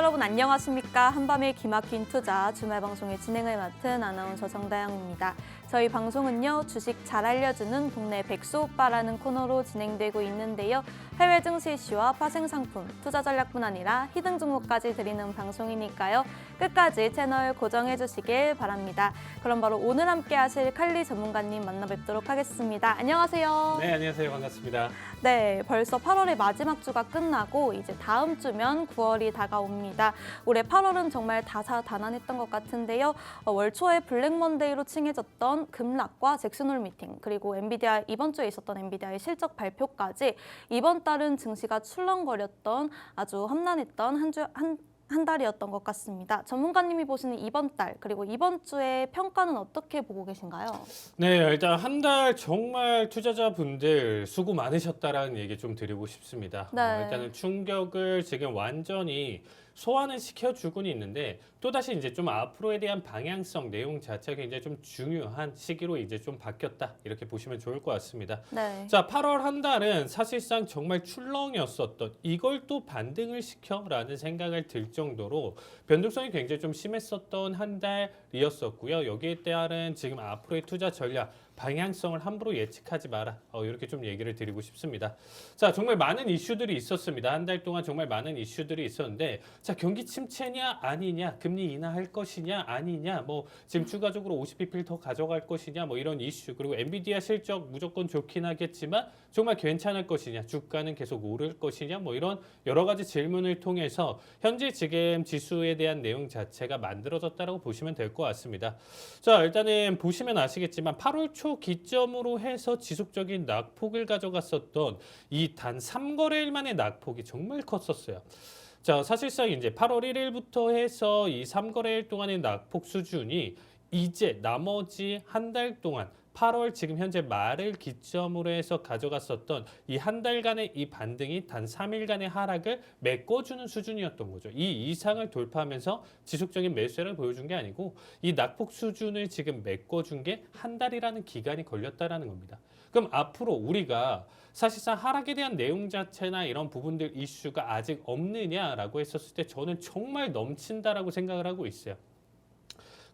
여러분 안녕하십니까? 한밤의 기막힌 투자 주말 방송의 진행을 맡은 아나운서 정다영입니다. 저희 방송은요, 주식 잘 알려주는 동네 백수 오빠라는 코너로 진행되고 있는데요. 해외 증시 이슈와 파생 상품, 투자 전략뿐 아니라 히든 종목까지 드리는 방송이니까요. 끝까지 채널 고정해 주시길 바랍니다. 그럼 바로 오늘 함께 하실 칼리 전문가님 만나 뵙도록 하겠습니다. 안녕하세요. 네, 안녕하세요. 반갑습니다. 네, 벌써 8월의 마지막 주가 끝나고 이제 다음 주면 9월이 다가옵니다. 올해 8월은 정말 다사다난했던 것 같은데요. 월 초에 블랙먼데이로 칭해졌던 급락과 잭슨홀 미팅, 그리고 엔비디아 이번 주에 있었던 엔비디아의 실적 발표까지 이번 달은 증시가 출렁거렸던 아주 험난했던 한 달이었던 것 같습니다. 전문가님이 보시는 이번 달 그리고 이번 주의 평가는 어떻게 보고 계신가요? 네, 일단 한 달 정말 투자자분들 수고 많으셨다라는 얘기 좀 드리고 싶습니다. 네. 일단은 충격을 지금 완전히 소화는 시켜주고는 있는데 또다시 이제 좀 앞으로에 대한 방향성 내용 자체가 굉장히 좀 중요한 시기로 이제 좀 바뀌었다 이렇게 보시면 좋을 것 같습니다. 네. 자, 8월 한 달은 사실상 정말 출렁이었었던 이걸 또 반등을 시켜라는 생각을 들 정도로 변동성이 굉장히 좀 심했었던 한 달이었었고요. 여기에 따른 지금 앞으로의 투자 전략 방향성을 함부로 예측하지 마라. 이렇게 좀 얘기를 드리고 싶습니다. 자, 정말 많은 이슈들이 있었습니다. 한 달 동안 정말 많은 이슈들이 있었는데, 자, 경기 침체냐 아니냐, 금리 인하할 것이냐 아니냐, 뭐 지금 추가적으로 50bp를 더 가져갈 것이냐, 뭐 이런 이슈, 그리고 엔비디아 실적 무조건 좋긴 하겠지만 정말 괜찮을 것이냐, 주가는 계속 오를 것이냐, 뭐 이런 여러 가지 질문을 통해서 현재 지금 지수에 대한 내용 자체가 만들어졌다라고 보시면 될 것 같습니다. 자, 일단은 보시면 아시겠지만 8월 초 기점으로 해서 지속적인 낙폭을 가져갔었던 이 단 3거래일 만의 낙폭이 정말 컸었어요. 자, 사실상 이제 8월 1일부터 해서 이 3거래일 동안의 낙폭 수준이 이제 나머지 한 달 동안 8월 지금 현재 말을 기점으로 해서 가져갔었던 이 한 달간의 이 반등이 단 3일간의 하락을 메꿔주는 수준이었던 거죠. 이 이상을 돌파하면서 지속적인 매수를 보여준 게 아니고 이 낙폭 수준을 지금 메꿔준 게 한 달이라는 기간이 걸렸다라는 겁니다. 그럼 앞으로 우리가 사실상 하락에 대한 내용 자체나 이런 부분들 이슈가 아직 없느냐라고 했었을 때 저는 정말 넘친다라고 생각을 하고 있어요.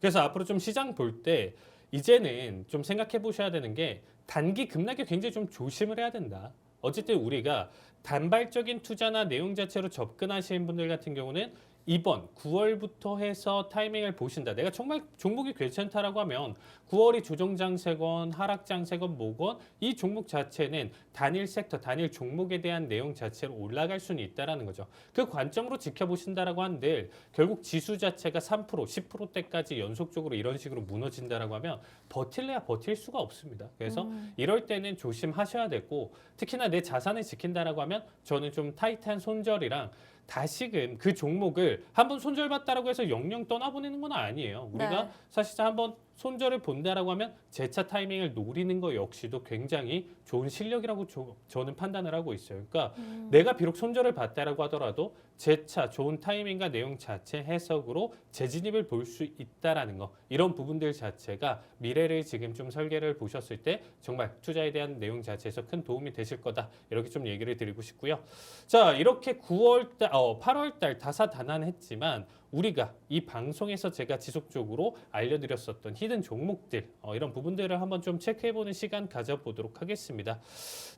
그래서 앞으로 좀 시장 볼 때 이제는 좀 생각해 보셔야 되는 게 단기 급락에 굉장히 좀 조심을 해야 된다. 어쨌든 우리가 단발적인 투자나 내용 자체로 접근하시는 분들 같은 경우는 이번 9월부터 해서 타이밍을 보신다. 내가 정말 종목이 괜찮다라고 하면 9월이 조정장세건 하락장세건 뭐건 이 종목 자체는 단일 섹터, 단일 종목에 대한 내용 자체로 올라갈 수는 있다라는 거죠. 그 관점으로 지켜보신다라고 한들 결국 지수 자체가 3%, 10%대까지 연속적으로 이런 식으로 무너진다라고 하면 버틸래야 버틸 수가 없습니다. 그래서 이럴 때는 조심하셔야 되고 특히나 내 자산을 지킨다라고 하면 저는 좀 타이트한 손절이랑 다시금 그 종목을 한번 손절받다라고 해서 영영 떠나보내는 건 아니에요. 우리가 네. 사실상 한번 손절을 본다라고 하면 재차 타이밍을 노리는 거 역시도 굉장히 좋은 실력이라고 저는 판단을 하고 있어요. 그러니까 내가 비록 손절을 받다라고 하더라도 재차 좋은 타이밍과 내용 자체 해석으로 재진입을 볼 수 있다라는 거, 이런 부분들 자체가 미래를 지금 좀 설계를 보셨을 때 정말 투자에 대한 내용 자체에서 큰 도움이 되실 거다, 이렇게 좀 얘기를 드리고 싶고요. 자, 이렇게 8월달 다사다난했지만 우리가 이 방송에서 제가 지속적으로 알려드렸었던 히든 종목들, 이런 부분들을 한번 좀 체크해보는 시간 가져보도록 하겠습니다.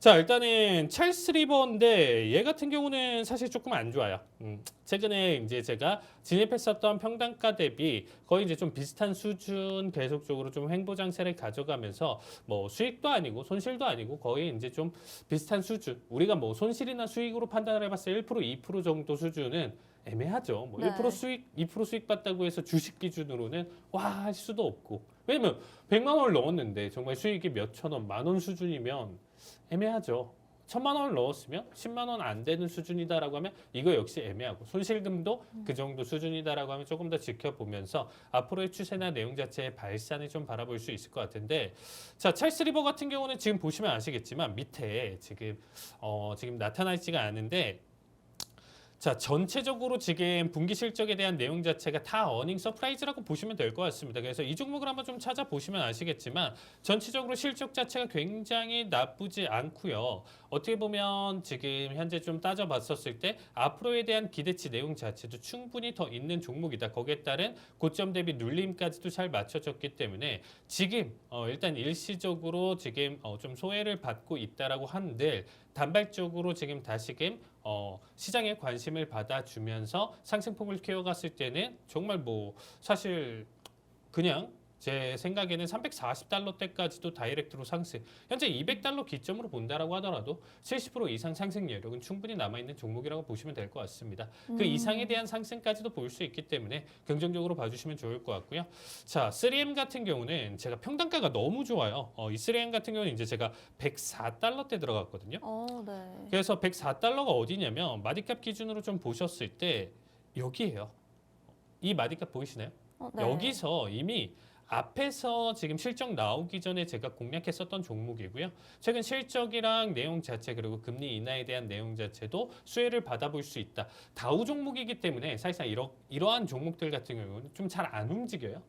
자, 일단은 찰스 리버인데 얘 같은 경우는 사실 조금 안 좋아요. 최근에 이제 제가 진입했었던 평단가 대비 거의 이제 좀 비슷한 수준 계속적으로 좀 횡보장세를 가져가면서 뭐 수익도 아니고 손실도 아니고 거의 이제 좀 비슷한 수준. 우리가 뭐 손실이나 수익으로 판단을 해봤을 때 1%, 2% 정도 수준은 애매하죠. 뭐 네. 1% 수익, 2% 수익 봤다고 해서 주식 기준으로는 와 할 수도 없고. 왜냐면 100만 원을 넣었는데 정말 수익이 몇천 원, 만 원 수준이면 애매하죠. 1000만 원을 넣었으면 10만 원 안 되는 수준이다라고 하면 이거 역시 애매하고, 손실금도 그 정도 수준이다라고 하면 조금 더 지켜보면서 앞으로의 추세나 내용 자체의 발산을 좀 바라볼 수 있을 것 같은데, 자, 찰스 리버 같은 경우는 지금 보시면 아시겠지만 밑에 지금 나타나 있지가 않은데 자, 전체적으로 지금 분기 실적에 대한 내용 자체가 다 어닝 서프라이즈라고 보시면 될 것 같습니다. 그래서 이 종목을 한번 좀 찾아보시면 아시겠지만 전체적으로 실적 자체가 굉장히 나쁘지 않고요. 어떻게 보면 지금 현재 좀 따져봤었을 때 앞으로에 대한 기대치 내용 자체도 충분히 더 있는 종목이다. 거기에 따른 고점 대비 눌림까지도 잘 맞춰졌기 때문에 지금 일단 일시적으로 지금 좀 소외를 받고 있다라고 한들 단발적으로 지금 다시금 시장에 관심을 받아주면서 상승폭을 키워갔을 때는 정말 뭐 사실 그냥 제 생각에는 340달러대까지도 다이렉트로 상승. 현재 200달러 기점으로 본다라고 하더라도 70% 이상 상승 여력은 충분히 남아있는 종목이라고 보시면 될 것 같습니다. 그 이상에 대한 상승까지도 볼 수 있기 때문에 긍정적으로 봐주시면 좋을 것 같고요. 자, 3M 같은 경우는 제가 평단가가 너무 좋아요. 이 3M 같은 경우는 이제 제가 104달러대 들어갔거든요. 네. 그래서 104달러가 어디냐면 마디값 기준으로 좀 보셨을 때 여기예요. 이 마디값 보이시나요? 네. 여기서 이미 앞에서 지금 실적 나오기 전에 제가 공략했었던 종목이고요. 최근 실적이랑 내용 자체 그리고 금리 인하에 대한 내용 자체도 수혜를 받아볼 수 있다. 다우 종목이기 때문에 사실상 이러한 종목들 같은 경우는 좀 잘 안 움직여요.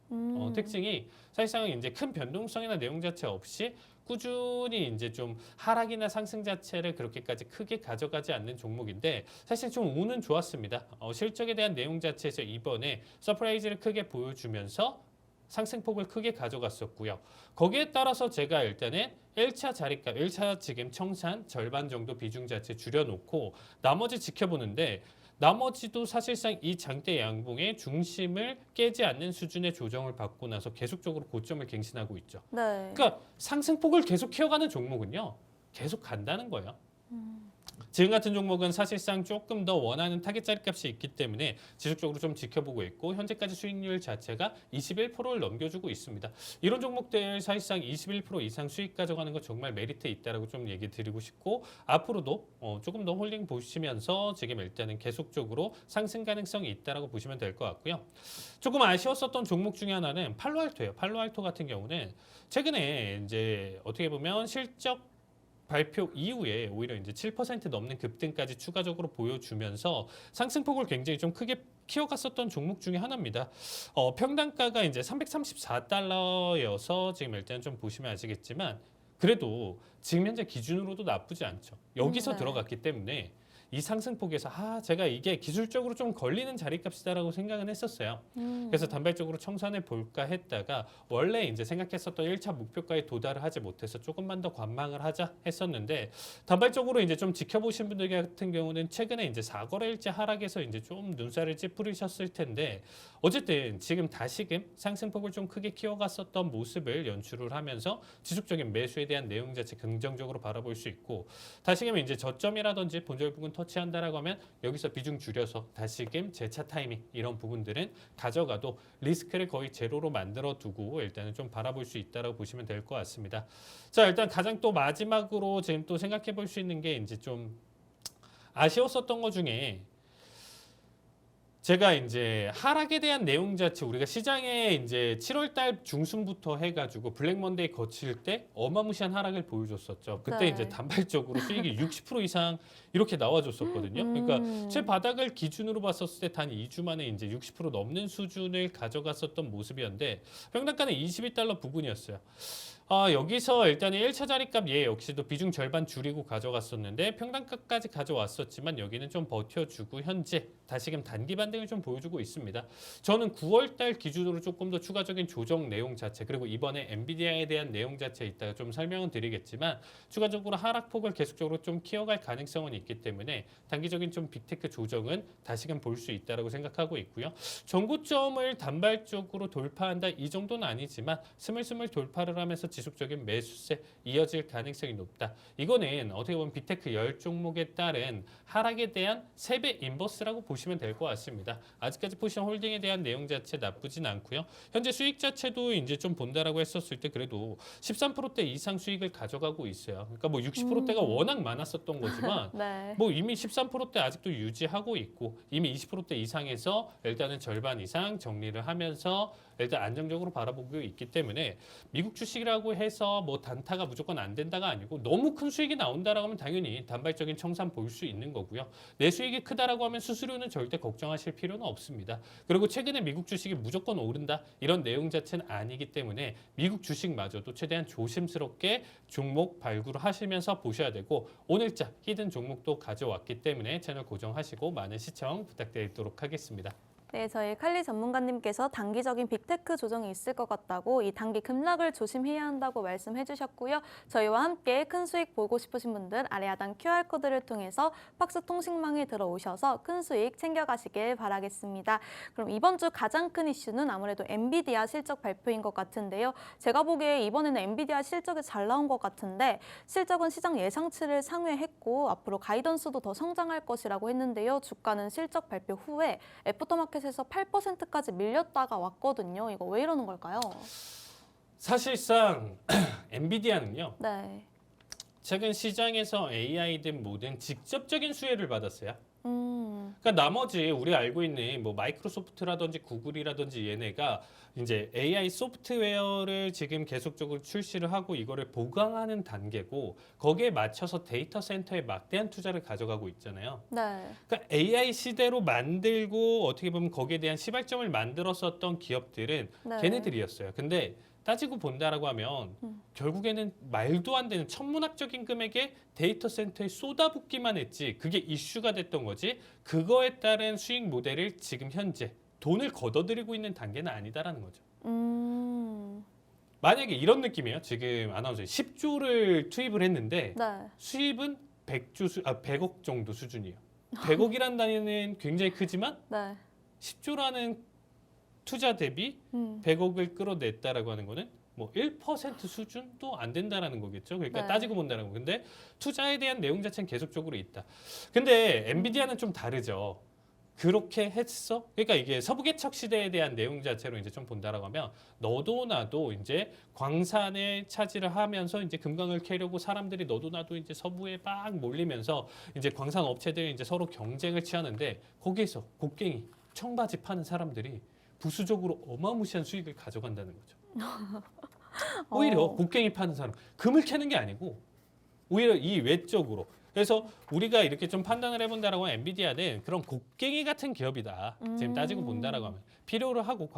특징이 사실상 이제 큰 변동성이나 내용 자체 없이 꾸준히 이제 좀 하락이나 상승 자체를 그렇게까지 크게 가져가지 않는 종목인데 사실 좀 운은 좋았습니다. 실적에 대한 내용 자체에서 이번에 서프라이즈를 크게 보여주면서 상승폭을 크게 가져갔었고요. 거기에 따라서 제가 일단은 1차 자리값, 1차 지금 청산 절반 정도 비중 자체 줄여놓고 나머지 지켜보는데 나머지도 사실상 이 장대 양봉의 중심을 깨지 않는 수준의 조정을 받고 나서 계속적으로 고점을 갱신하고 있죠. 네. 그러니까 상승폭을 계속 키워가는 종목은요. 계속 간다는 거예요. 지금 같은 종목은 사실상 조금 더 원하는 타겟 자리값이 있기 때문에 지속적으로 좀 지켜보고 있고 현재까지 수익률 자체가 21%를 넘겨주고 있습니다. 이런 종목들 사실상 21% 이상 수익 가져가는 거 정말 메리트 있다라고 좀 얘기 드리고 싶고 앞으로도 조금 더 홀딩 보시면서 지금 일단은 계속적으로 상승 가능성이 있다라고 보시면 될 것 같고요. 조금 아쉬웠었던 종목 중에 하나는 팔로알토예요. 팔로알토 같은 경우는 최근에 이제 어떻게 보면 실적 발표 이후에 오히려 이제 7% 넘는 급등까지 추가적으로 보여주면서 상승폭을 굉장히 좀 크게 키워갔었던 종목 중에 하나입니다. 평단가가 이제 334달러여서 지금 일단 좀 보시면 아시겠지만 그래도 지금 현재 기준으로도 나쁘지 않죠. 여기서 네. 들어갔기 때문에 이 상승폭에서 제가 이게 기술적으로 좀 걸리는 자리값이다라고 생각은 했었어요. 그래서 단발적으로 청산해 볼까 했다가 원래 이제 생각했었던 1차 목표가에 도달을 하지 못해서 조금만 더 관망을 하자 했었는데 단발적으로 이제 좀 지켜보신 분들 같은 경우는 최근에 이제 4거래일째 하락해서 이제 좀 눈살을 찌푸리셨을 텐데 어쨌든 지금 다시금 상승폭을 좀 크게 키워갔었던 모습을 연출을 하면서 지속적인 매수에 대한 내용 자체 긍정적으로 바라볼 수 있고 다시금 이제 저점이라든지 본절 부분 터치한다라고 하면 여기서 비중 줄여서 다시금 재차 타이밍 이런 부분들은 가져가도 리스크를 거의 제로로 만들어 두고 일단은 좀 바라볼 수 있다라고 보시면 될 것 같습니다. 자, 일단 가장 또 마지막으로 지금 또 생각해 볼 수 있는 게 이제 좀 아쉬웠었던 것 중에 제가 이제 하락에 대한 내용 자체 우리가 시장에 이제 7월 달 중순부터 해가지고 블랙 먼데이 거칠 때 어마무시한 하락을 보여줬었죠. 그때 네. 이제 단발적으로 수익이 60% 이상 이렇게 나와줬었거든요. 그러니까 제 바닥을 기준으로 봤었을 때 단 2주 만에 이제 60% 넘는 수준을 가져갔었던 모습이었는데 평단가는 22달러 부근이었어요. 여기서 일단은 1차 자리값 역시도 비중 절반 줄이고 가져갔었는데 평단가까지 가져왔었지만 여기는 좀 버텨주고 현재 다시금 단기 반등을 좀 보여주고 있습니다. 저는 9월 달 기준으로 조금 더 추가적인 조정 내용 자체 그리고 이번에 엔비디아에 대한 내용 자체에 이따가 좀 설명은 드리겠지만 추가적으로 하락폭을 계속적으로 좀 키워갈 가능성은 있기 때문에 단기적인 좀 빅테크 조정은 다시금 볼 수 있다라고 생각하고 있고요. 전고점을 단발적으로 돌파한다 이 정도는 아니지만 스물스물 돌파를 하면서 지속적인 매수세 이어질 가능성이 높다. 이거는 어떻게 보면 빅테크 10종목에 따른 하락에 대한 3배 인버스라고 보시면 될 것 같습니다. 아직까지 포지션 홀딩에 대한 내용 자체 나쁘진 않고요. 현재 수익 자체도 이제 좀 본다라고 했었을 때 그래도 13%대 이상 수익을 가져가고 있어요. 그러니까 뭐 60%대가 워낙 많았었던 거지만 네. 뭐 이미 13%대 아직도 유지하고 있고 이미 20%대 이상에서 일단은 절반 이상 정리를 하면서 일단 안정적으로 바라보고 있기 때문에 미국 주식이라고 해서 뭐 단타가 무조건 안 된다가 아니고 너무 큰 수익이 나온다라고 하면 당연히 단발적인 청산 볼 수 있는 거고요. 내 수익이 크다라고 하면 수수료는 절대 걱정하실 필요는 없습니다. 그리고 최근에 미국 주식이 무조건 오른다 이런 내용 자체는 아니기 때문에 미국 주식마저도 최대한 조심스럽게 종목 발굴하시면서 보셔야 되고 오늘자 히든 종목도 가져왔기 때문에 채널 고정하시고 많은 시청 부탁드리도록 하겠습니다. 네, 저희 칼리 전문가님께서 단기적인 빅테크 조정이 있을 것 같다고 이 단기 급락을 조심해야 한다고 말씀해 주셨고요. 저희와 함께 큰 수익 보고 싶으신 분들 아래 하단 QR코드를 통해서 박스 통신망에 들어오셔서 큰 수익 챙겨가시길 바라겠습니다. 그럼 이번 주 가장 큰 이슈는 아무래도 엔비디아 실적 발표인 것 같은데요. 제가 보기에 이번에는 엔비디아 실적이 잘 나온 것 같은데 실적은 시장 예상치를 상회했고 앞으로 가이던스도 더 성장할 것이라고 했는데요. 주가는 실적 발표 후에 애프터마켓에서 8%까지 밀렸다가 왔거든요. 이거 왜 이러는 걸까요? 사실상 엔비디아는요. 네. 최근 시장에서 AI든 뭐든 직접적인 수혜를 받았어요. 그러니까 나머지 우리 알고 있는 뭐 마이크로소프트라든지 구글이라든지 얘네가 이제 AI 소프트웨어를 지금 계속적으로 출시를 하고 이거를 보강하는 단계고 거기에 맞춰서 데이터 센터에 막대한 투자를 가져가고 있잖아요. 네. 그러니까 AI 시대로 만들고 어떻게 보면 거기에 대한 시발점을 만들었었던 기업들은 네. 걔네들이었어요. 근데 따지고 본다라고 하면 결국에는 말도 안 되는 천문학적인 금액의 데이터 센터에 쏟아붓기만 했지 그게 이슈가 됐던 거지 그거에 따른 수익 모델을 지금 현재 돈을 걷어들이고 있는 단계는 아니다라는 거죠. 만약에 이런 느낌이에요. 지금 아나운서 10조를 투입을 했는데 네. 수입은 100억 정도 수준이에요. 100억이란 단위는 굉장히 크지만 네. 10조라는 투자 대비 100억을 끌어냈다라고 하는 거는 뭐 1% 수준도 안 된다라는 거겠죠. 그러니까 네. 따지고 본다는 거. 근데 투자에 대한 내용 자체는 계속적으로 있다. 근데 엔비디아는 좀 다르죠. 그렇게 했어? 그러니까 이게 서부개척 시대에 대한 내용 자체로 이제 좀 본다라고 하면 너도 나도 이제 광산에 차지를 하면서 이제 금강을 캐려고 사람들이 너도 나도 이제 서부에 막 몰리면서 이제 광산 업체들이 이제 서로 경쟁을 취하는데 거기에서 곡괭이, 청바지 파는 사람들이 부수적으로 어마무시한 수익을 가져간다는 거죠. 오히려 곡괭이 파는 사람, 금을 캐는 게 아니고 오히려 이 외적으로. 그래서 우리가 이렇게 좀 판단을 해본다라고 하면 엔비디아는 그런 곡괭이 같은 기업이다. 지금 따지고 본다라고 하면 필요를 하고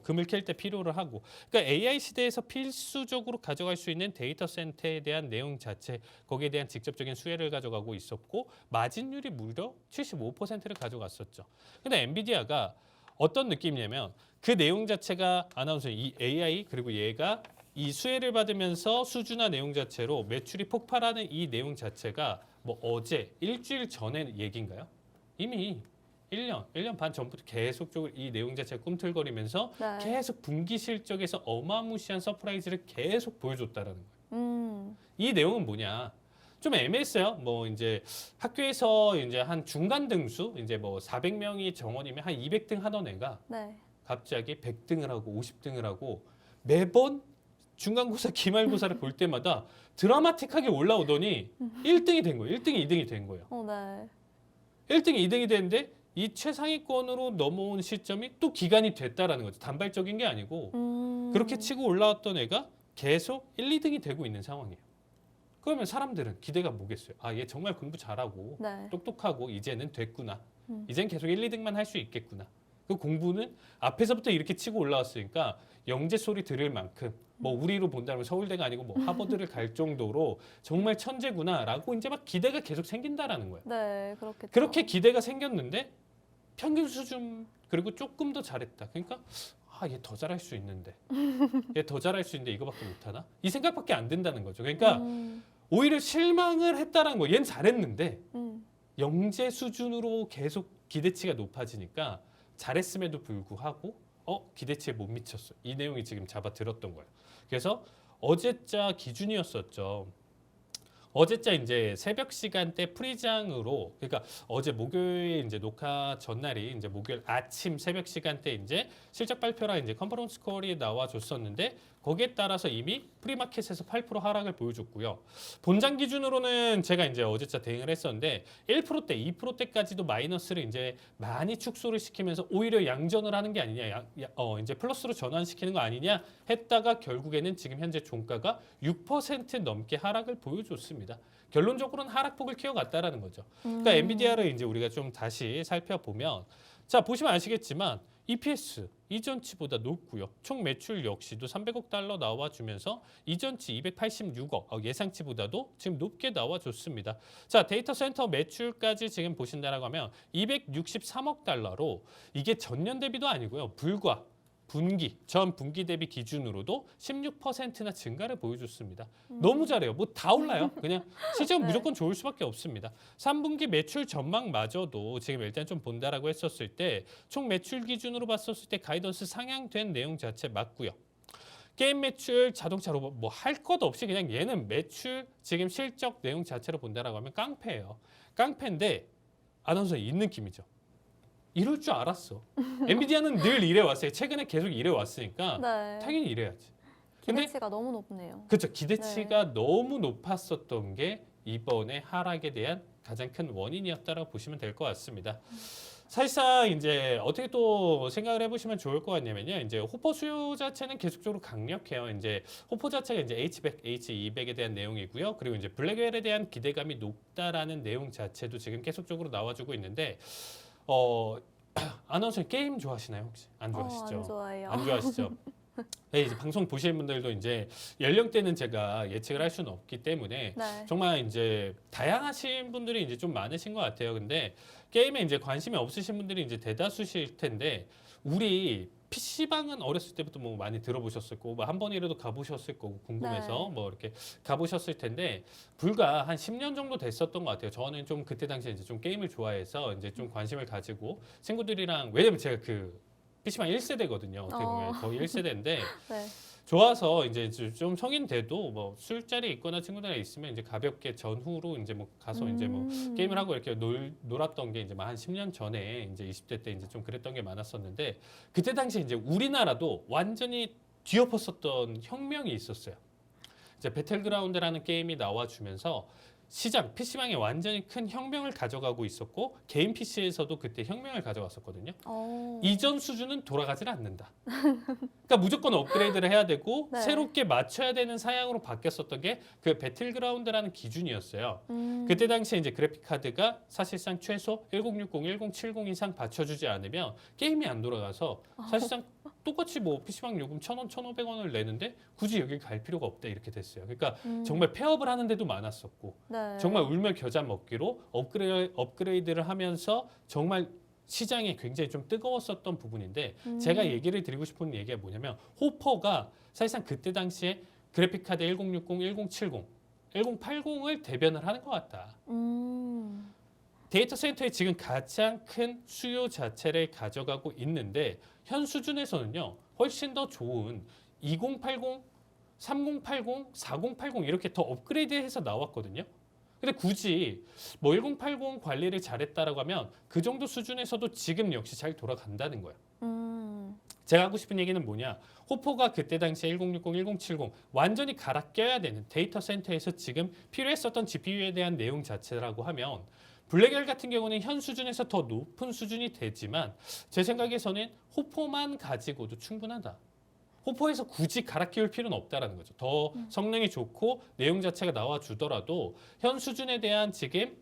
금을 캘 때 필요를 하고. 그러니까 AI 시대에서 필수적으로 가져갈 수 있는 데이터 센터에 대한 내용 자체 거기에 대한 직접적인 수혜를 가져가고 있었고 마진율이 무려 75%를 가져갔었죠. 근데 엔비디아가 어떤 느낌이냐면 그 내용 자체가 아나운서 이 AI 그리고 얘가 이 수혜를 받으면서 수주나 내용 자체로 매출이 폭발하는 이 내용 자체가 뭐 어제 일주일 전의 얘기인가요? 이미 1년 반 전부터 계속적으로 이 내용 자체가 꿈틀거리면서 네. 계속 분기 실적에서 어마무시한 서프라이즈를 계속 보여줬다라는 거예요. 이 내용은 뭐냐? 좀 애매했어요. 뭐 이제 학교에서 이제 한 중간 등수 이제 뭐 400명이 정원이면 한 200등 하던 애가 네. 갑자기 100등을 하고 50등을 하고 매번 중간고사, 기말고사를 볼 때마다 드라마틱하게 올라오더니 1등이 된 거예요. 1등이 2등이 된 거예요. 네. 1등이 2등이 됐는데 이 최상위권으로 넘어온 시점이 또 기간이 됐다라는 거죠. 단발적인 게 아니고 그렇게 치고 올라왔던 애가 계속 1, 2등이 되고 있는 상황이에요. 그러면 사람들은 기대가 뭐겠어요? 아, 얘 정말 공부 잘하고 네. 똑똑하고 이제는 됐구나. 이젠 계속 1, 2등만 할 수 있겠구나. 그 공부는 앞에서부터 이렇게 치고 올라왔으니까 영재 소리 들을 만큼 뭐 우리로 본다면 서울대가 아니고 뭐 하버드를 갈 정도로 정말 천재구나라고 이제 막 기대가 계속 생긴다라는 거예요. 네, 그렇겠죠. 그렇게 기대가 생겼는데 평균 수준 그리고 조금 더 잘했다. 그러니까 아, 얘 더 잘할 수 있는데. 얘 더 잘할 수 있는데 이거밖에 못하나? 이 생각밖에 안 든다는 거죠. 그러니까 오히려 실망을 했다라는 거. 얘는 잘했는데 영재 수준으로 계속 기대치가 높아지니까 잘했음에도 불구하고 기대치에 못 미쳤어. 이 내용이 지금 잡아들었던 거예요. 그래서 어제자 기준이었었죠. 어제자 이제 새벽 시간대 프리장으로 그러니까 어제 목요일 이제 녹화 전날이 이제 목요일 아침 새벽 시간대 이제 실적 발표라 이제 컨퍼런스 콜이 나와 줬었는데 거기에 따라서 이미 프리마켓에서 8% 하락을 보여줬고요. 본장 기준으로는 제가 이제 어제자 대응을 했었는데 1%대, 2%대까지도 마이너스를 이제 많이 축소를 시키면서 오히려 양전을 하는 게 아니냐, 이제 플러스로 전환시키는 거 아니냐 했다가 결국에는 지금 현재 종가가 6% 넘게 하락을 보여줬습니다. 결론적으로는 하락폭을 키워갔다라는 거죠. 그러니까 엔비디아를 이제 우리가 좀 다시 살펴보면 자 보시면 아시겠지만 EPS 이전치보다 높고요. 총 매출 역시도 300억 달러 나와주면서 이전치 286억 예상치보다도 지금 높게 나와줬습니다. 자 데이터 센터 매출까지 지금 보신다라고 하면 263억 달러로 이게 전년 대비도 아니고요. 불과 분기, 전 분기 대비 기준으로도 16%나 증가를 보여줬습니다. 너무 잘해요. 뭐 다 올라요. 그냥 시장 네. 무조건 좋을 수밖에 없습니다. 3분기 매출 전망마저도 지금 일단 좀 본다라고 했었을 때 총 매출 기준으로 봤었을 때 가이던스 상향된 내용 자체 맞고요. 게임 매출, 자동차 로봇 뭐 할 것 없이 그냥 얘는 매출 지금 실적 내용 자체로 본다라고 하면 깡패예요. 깡패인데 아나운서 이 느낌이죠. 이럴 줄 알았어. 엔비디아는 늘 이래 왔어요. 최근에 계속 이래 왔으니까 네. 당연히 이래야지. 근데 기대치가 너무 높네요. 그렇죠. 기대치가 너무 높았었던 게 이번에 하락에 대한 가장 큰 원인이었다라고 보시면 될 것 같습니다. 사실상 이제 어떻게 또 생각을 해보시면 좋을 것 같냐면요. 이제 호퍼 수요 자체는 계속적으로 강력해요. 이제 호퍼 자체가 이제 H100, H200에 대한 내용이고요. 그리고 이제 블랙웰에 대한 기대감이 높다라는 내용 자체도 지금 계속적으로 나와주고 있는데 아나운서 게임 좋아하시나요 혹시? 안 좋아하시죠? 안 좋아해요. 안 좋아하시죠? 네, 이제 방송 보시는 분들도 이제 연령대는 제가 예측을 할 수는 없기 때문에 네. 정말 이제 다양하신 분들이 이제 좀 많으신 것 같아요. 근데 게임에 이제 관심이 없으신 분들이 이제 대다수실 텐데 우리 PC방은 어렸을 때부터 뭐 많이 들어보셨을 거고 뭐 한 번이라도 가보셨을 거고 궁금해서 네. 뭐 이렇게 가보셨을 텐데 불과 한 10년 정도 됐었던 것 같아요. 저는 좀 그때 당시에 이제 좀 게임을 좋아해서 이제 좀 관심을 가지고 친구들이랑 왜냐면 제가 그 PC방 1세대거든요. 어떻게 보면 거의 1세대인데 네. 좋아서 이제 좀 성인 돼도 뭐 술자리 있거나 친구들이랑 있으면 이제 가볍게 전후로 이제 뭐 가서 이제 뭐 게임을 하고 이렇게 놀았던 게 이제 한 10년 전에 이제 20대 때 이제 좀 그랬던 게 많았었는데 그때 당시에 이제 우리나라도 완전히 뒤엎었었던 혁명이 있었어요. 이제 배틀그라운드라는 게임이 나와주면서 시장 PC방에 완전히 큰 혁명을 가져가고 있었고 개인 PC에서도 그때 혁명을 가져왔었거든요. 이전 수준은 돌아가질 않는다. 그러니까 무조건 업그레이드를 해야 되고 네. 새롭게 맞춰야 되는 사양으로 바뀌었었던 게 그 배틀그라운드라는 기준이었어요. 그때 당시에 이제 그래픽 카드가 사실상 최소 1060, 1070 이상 받쳐주지 않으면 게임이 안 돌아가서 사실상 똑같이 뭐 PC방 요금 1,000원, 1,500원을 내는데 굳이 여기 갈 필요가 없다 이렇게 됐어요. 그러니까 정말 폐업을 하는 데도 많았었고 네. 정말 울며 겨자 먹기로 업그레이드를 하면서 정말 시장이 굉장히 좀 뜨거웠었던 부분인데 제가 얘기를 드리고 싶은 얘기가 뭐냐면 호퍼가 사실상 그때 당시에 그래픽카드 1060, 1070, 1080을 대변을 하는 것 같다. 데이터 센터에 지금 가장 큰 수요 자체를 가져가고 있는데 현 수준에서는요 훨씬 더 좋은 2080, 3080, 4080 이렇게 더 업그레이드해서 나왔거든요. 근데 굳이 뭐 1080 관리를 잘했다라고 하면 그 정도 수준에서도 지금 역시 잘 돌아간다는 거예요. 제가 하고 싶은 얘기는 뭐냐? 호퍼가 그때 당시에 1060, 1070 완전히 갈아 껴야 되는 데이터 센터에서 지금 필요했었던 GPU에 대한 내용 자체라고 하면 블랙웰 같은 경우는 현 수준에서 더 높은 수준이 되지만 제 생각에서는 호퍼만 가지고도 충분하다. 호퍼에서 굳이 갈아 끼울 필요는 없다라는 거죠. 더 성능이 좋고 내용 자체가 나와주더라도 현 수준에 대한 지금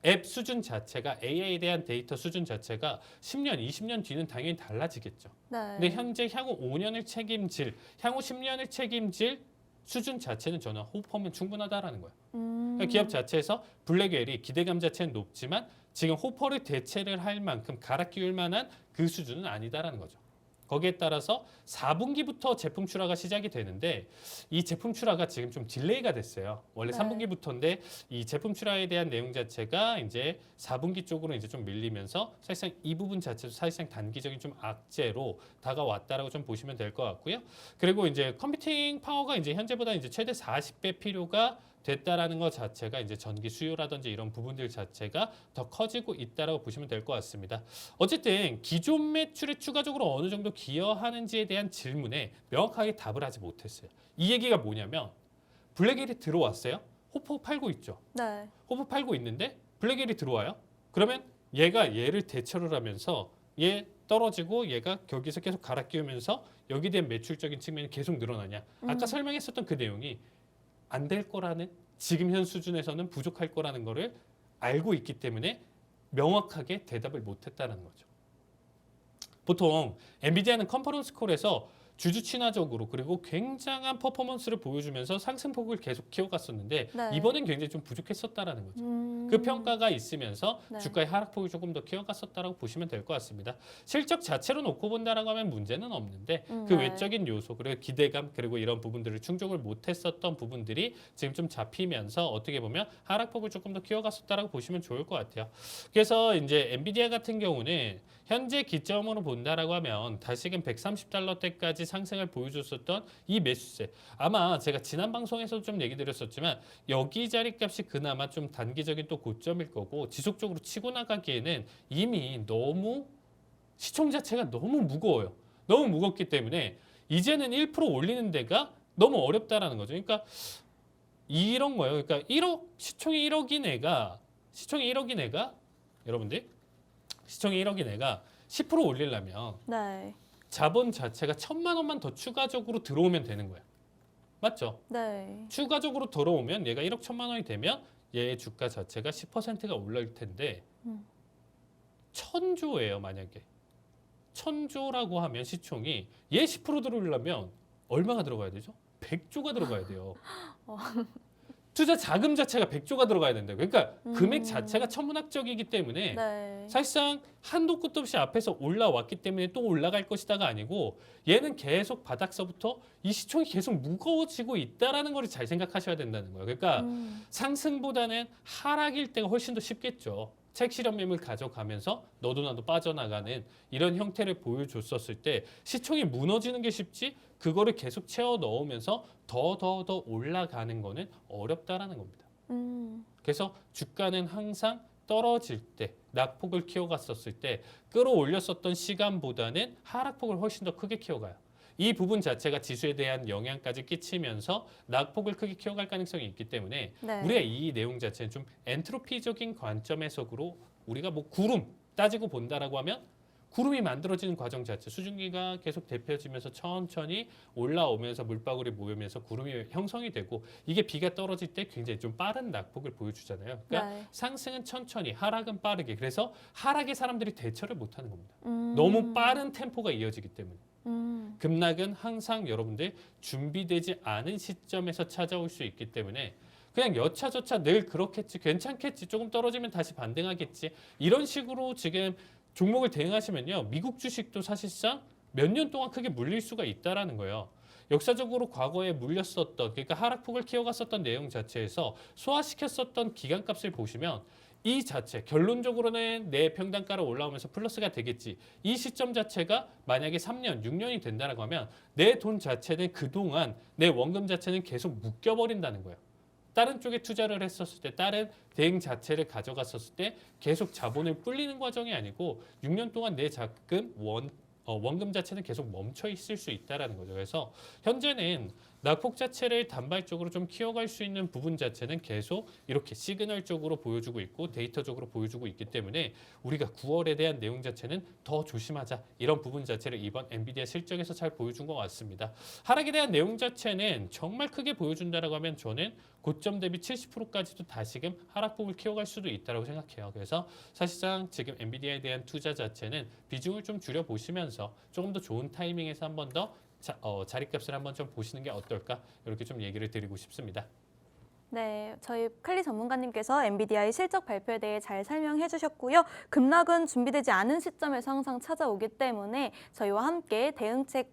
앱 수준 자체가 AI에 대한 데이터 수준 자체가 10년, 20년 뒤는 당연히 달라지겠죠. 네. 근데 현재 향후 5년을 책임질, 향후 10년을 책임질 수준 자체는 저는 호퍼면 충분하다라는 거예요. 그러니까 기업 자체에서 블랙웰이 기대감 자체는 높지만 지금 호퍼를 대체를 할 만큼 갈아 끼울 만한 그 수준은 아니다라는 거죠. 거기에 따라서 4분기부터 제품 출하가 시작이 되는데 이 제품 출하가 지금 좀 딜레이가 됐어요. 원래 네. 3분기부터인데 이 제품 출하에 대한 내용 자체가 이제 4분기 쪽으로 이제 좀 밀리면서 사실상 이 부분 자체도 사실상 단기적인 좀 악재로 다가왔다라고 좀 보시면 될 것 같고요. 그리고 이제 컴퓨팅 파워가 이제 현재보다 이제 최대 40배 필요가 됐다라는 것 자체가 이제 전기 수요라든지 이런 부분들 자체가 더 커지고 있다라고 보시면 될 것 같습니다. 어쨌든 기존 매출에 추가적으로 어느 정도 기여하는지에 대한 질문에 명확하게 답을 하지 못했어요. 이 얘기가 뭐냐면 블랙엘이 들어왔어요. 호프 팔고 있죠. 네. 호프 팔고 있는데 블랙엘이 들어와요. 그러면 얘가 얘를 대처를 하면서 얘 떨어지고 얘가 거기서 계속 갈아 끼우면서 여기에 대한 매출적인 측면이 계속 늘어나냐. 아까 설명했었던 그 내용이 안 될 거라는 지금 현 수준에서는 부족할 거라는 거를 알고 있기 때문에 명확하게 대답을 못했다는 거죠. 보통 엔비디아는 컨퍼런스 콜에서 주주 친화적으로 그리고 굉장한 퍼포먼스를 보여주면서 상승폭을 계속 키워갔었는데 네. 이번엔 굉장히 좀 부족했었다라는 거죠. 그 평가가 있으면서 네. 주가의 하락폭이 조금 더 키워갔었다라고 보시면 될 것 같습니다. 실적 자체로 놓고 본다라고 하면 문제는 없는데 그 네. 외적인 요소 그리고 기대감 그리고 이런 부분들을 충족을 못했었던 부분들이 지금 좀 잡히면서 어떻게 보면 하락폭을 조금 더 키워갔었다라고 보시면 좋을 것 같아요. 그래서 이제 엔비디아 같은 경우는 현재 기점으로 본다라고 하면 다시금 130달러대까지 상승을 보여줬었던 이 매수세. 아마 제가 지난 방송에서 좀 얘기 드렸었지만 여기 자리 값이 그나마 좀 단기적인 또 고점일 거고 지속적으로 치고 나가기에는 이미 너무 시총 자체가 너무 무거워요. 너무 무겁기 때문에 이제는 1% 올리는 데가 너무 어렵다라는 거죠. 그러니까 이런 거예요. 그러니까 1억 시총이 1억인 애가 여러분들 시총이 1억인 애가 10% 올리려면 네. 자본 자체가 1,000만 원만 더 추가적으로 들어오면 되는 거예요. 맞죠? 네. 추가적으로 들어오면 얘가 1억 1,000만 원이 되면 얘의 주가 자체가 10%가 올라올 텐데 1,000조예요, 만약에. 1,000조라고 하면 시총이 얘 10% 들어오려면 얼마가 들어가야 되죠? 100조가 들어가야 돼요. 투자 자금 자체가 100조가 들어가야 된다고. 그러니까 금액 자체가 천문학적이기 때문에 네. 사실상 한도 끝도 없이 앞에서 올라왔기 때문에 또 올라갈 것이다가 아니고 얘는 계속 바닥서부터 이 시총이 계속 무거워지고 있다라는 걸 잘 생각하셔야 된다는 거예요. 그러니까 상승보다는 하락일 때가 훨씬 더 쉽겠죠. 책 실험 매물 가져가면서 너도 나도 빠져나가는 이런 형태를 보여줬었을 때 시총이 무너지는 게 쉽지 그거를 계속 채워 넣으면서 더 올라가는 거는 어렵다라는 겁니다. 그래서 주가는 항상 떨어질 때 낙폭을 키워갔었을 때 끌어올렸었던 시간보다는 하락폭을 훨씬 더 크게 키워가요. 이 부분 자체가 지수에 대한 영향까지 끼치면서 낙폭을 크게 키워갈 가능성이 있기 때문에 네. 우리가 이 내용 자체는 좀 엔트로피적인 관점에서로 우리가 뭐 구름 따지고 본다라고 하면 구름이 만들어지는 과정 자체 수증기가 계속 데펴지면서 천천히 올라오면서 물방울이 모이면서 구름이 형성이 되고 이게 비가 떨어질 때 굉장히 좀 빠른 낙폭을 보여주잖아요. 그러니까 네. 상승은 천천히 하락은 빠르게 그래서 하락에 사람들이 대처를 못하는 겁니다. 너무 빠른 템포가 이어지기 때문에. 급락은 항상 여러분들 준비되지 않은 시점에서 찾아올 수 있기 때문에 그냥 여차저차 늘 그렇겠지 괜찮겠지 조금 떨어지면 다시 반등하겠지 이런 식으로 지금 종목을 대응하시면요 미국 주식도 사실상 몇 년 동안 크게 물릴 수가 있다라는 거예요. 역사적으로 과거에 물렸었던 그러니까 하락폭을 키워갔었던 내용 자체에서 소화시켰었던 기간값을 보시면 이 자체 결론적으로는 내 평단가로 올라오면서 플러스가 되겠지. 이 시점 자체가 만약에 3년, 6년이 된다라고 하면 내 돈 자체는 그동안 내 원금 자체는 계속 묶여버린다는 거예요. 다른 쪽에 투자를 했었을 때 다른 대응 자체를 가져갔었을 때 계속 자본을 불리는 과정이 아니고 6년 동안 내 자금 원금 자체는 계속 멈춰 있을 수 있다라는 거죠. 그래서 현재는 낙폭 자체를 단발적으로 좀 키워갈 수 있는 부분 자체는 계속 이렇게 시그널적으로 보여주고 있고 데이터적으로 보여주고 있기 때문에 우리가 9월에 대한 내용 자체는 더 조심하자 이런 부분 자체를 이번 엔비디아 실적에서 잘 보여준 것 같습니다. 하락에 대한 내용 자체는 정말 크게 보여준다라고 하면 저는 고점 대비 70%까지도 다시금 하락폭을 키워갈 수도 있다고 생각해요. 그래서 사실상 지금 엔비디아에 대한 투자 자체는 비중을 좀 줄여보시면서 조금 더 좋은 타이밍에서 한 번 더 자리값을 한번 좀 보시는 게 어떨까 이렇게 좀 얘기를 드리고 싶습니다. 네, 저희 클리 전문가님께서 엔비디아의 실적 발표에 대해 잘 설명해 주셨고요. 급락은 준비되지 않은 시점에서 항상 찾아오기 때문에 저희와 함께 대응책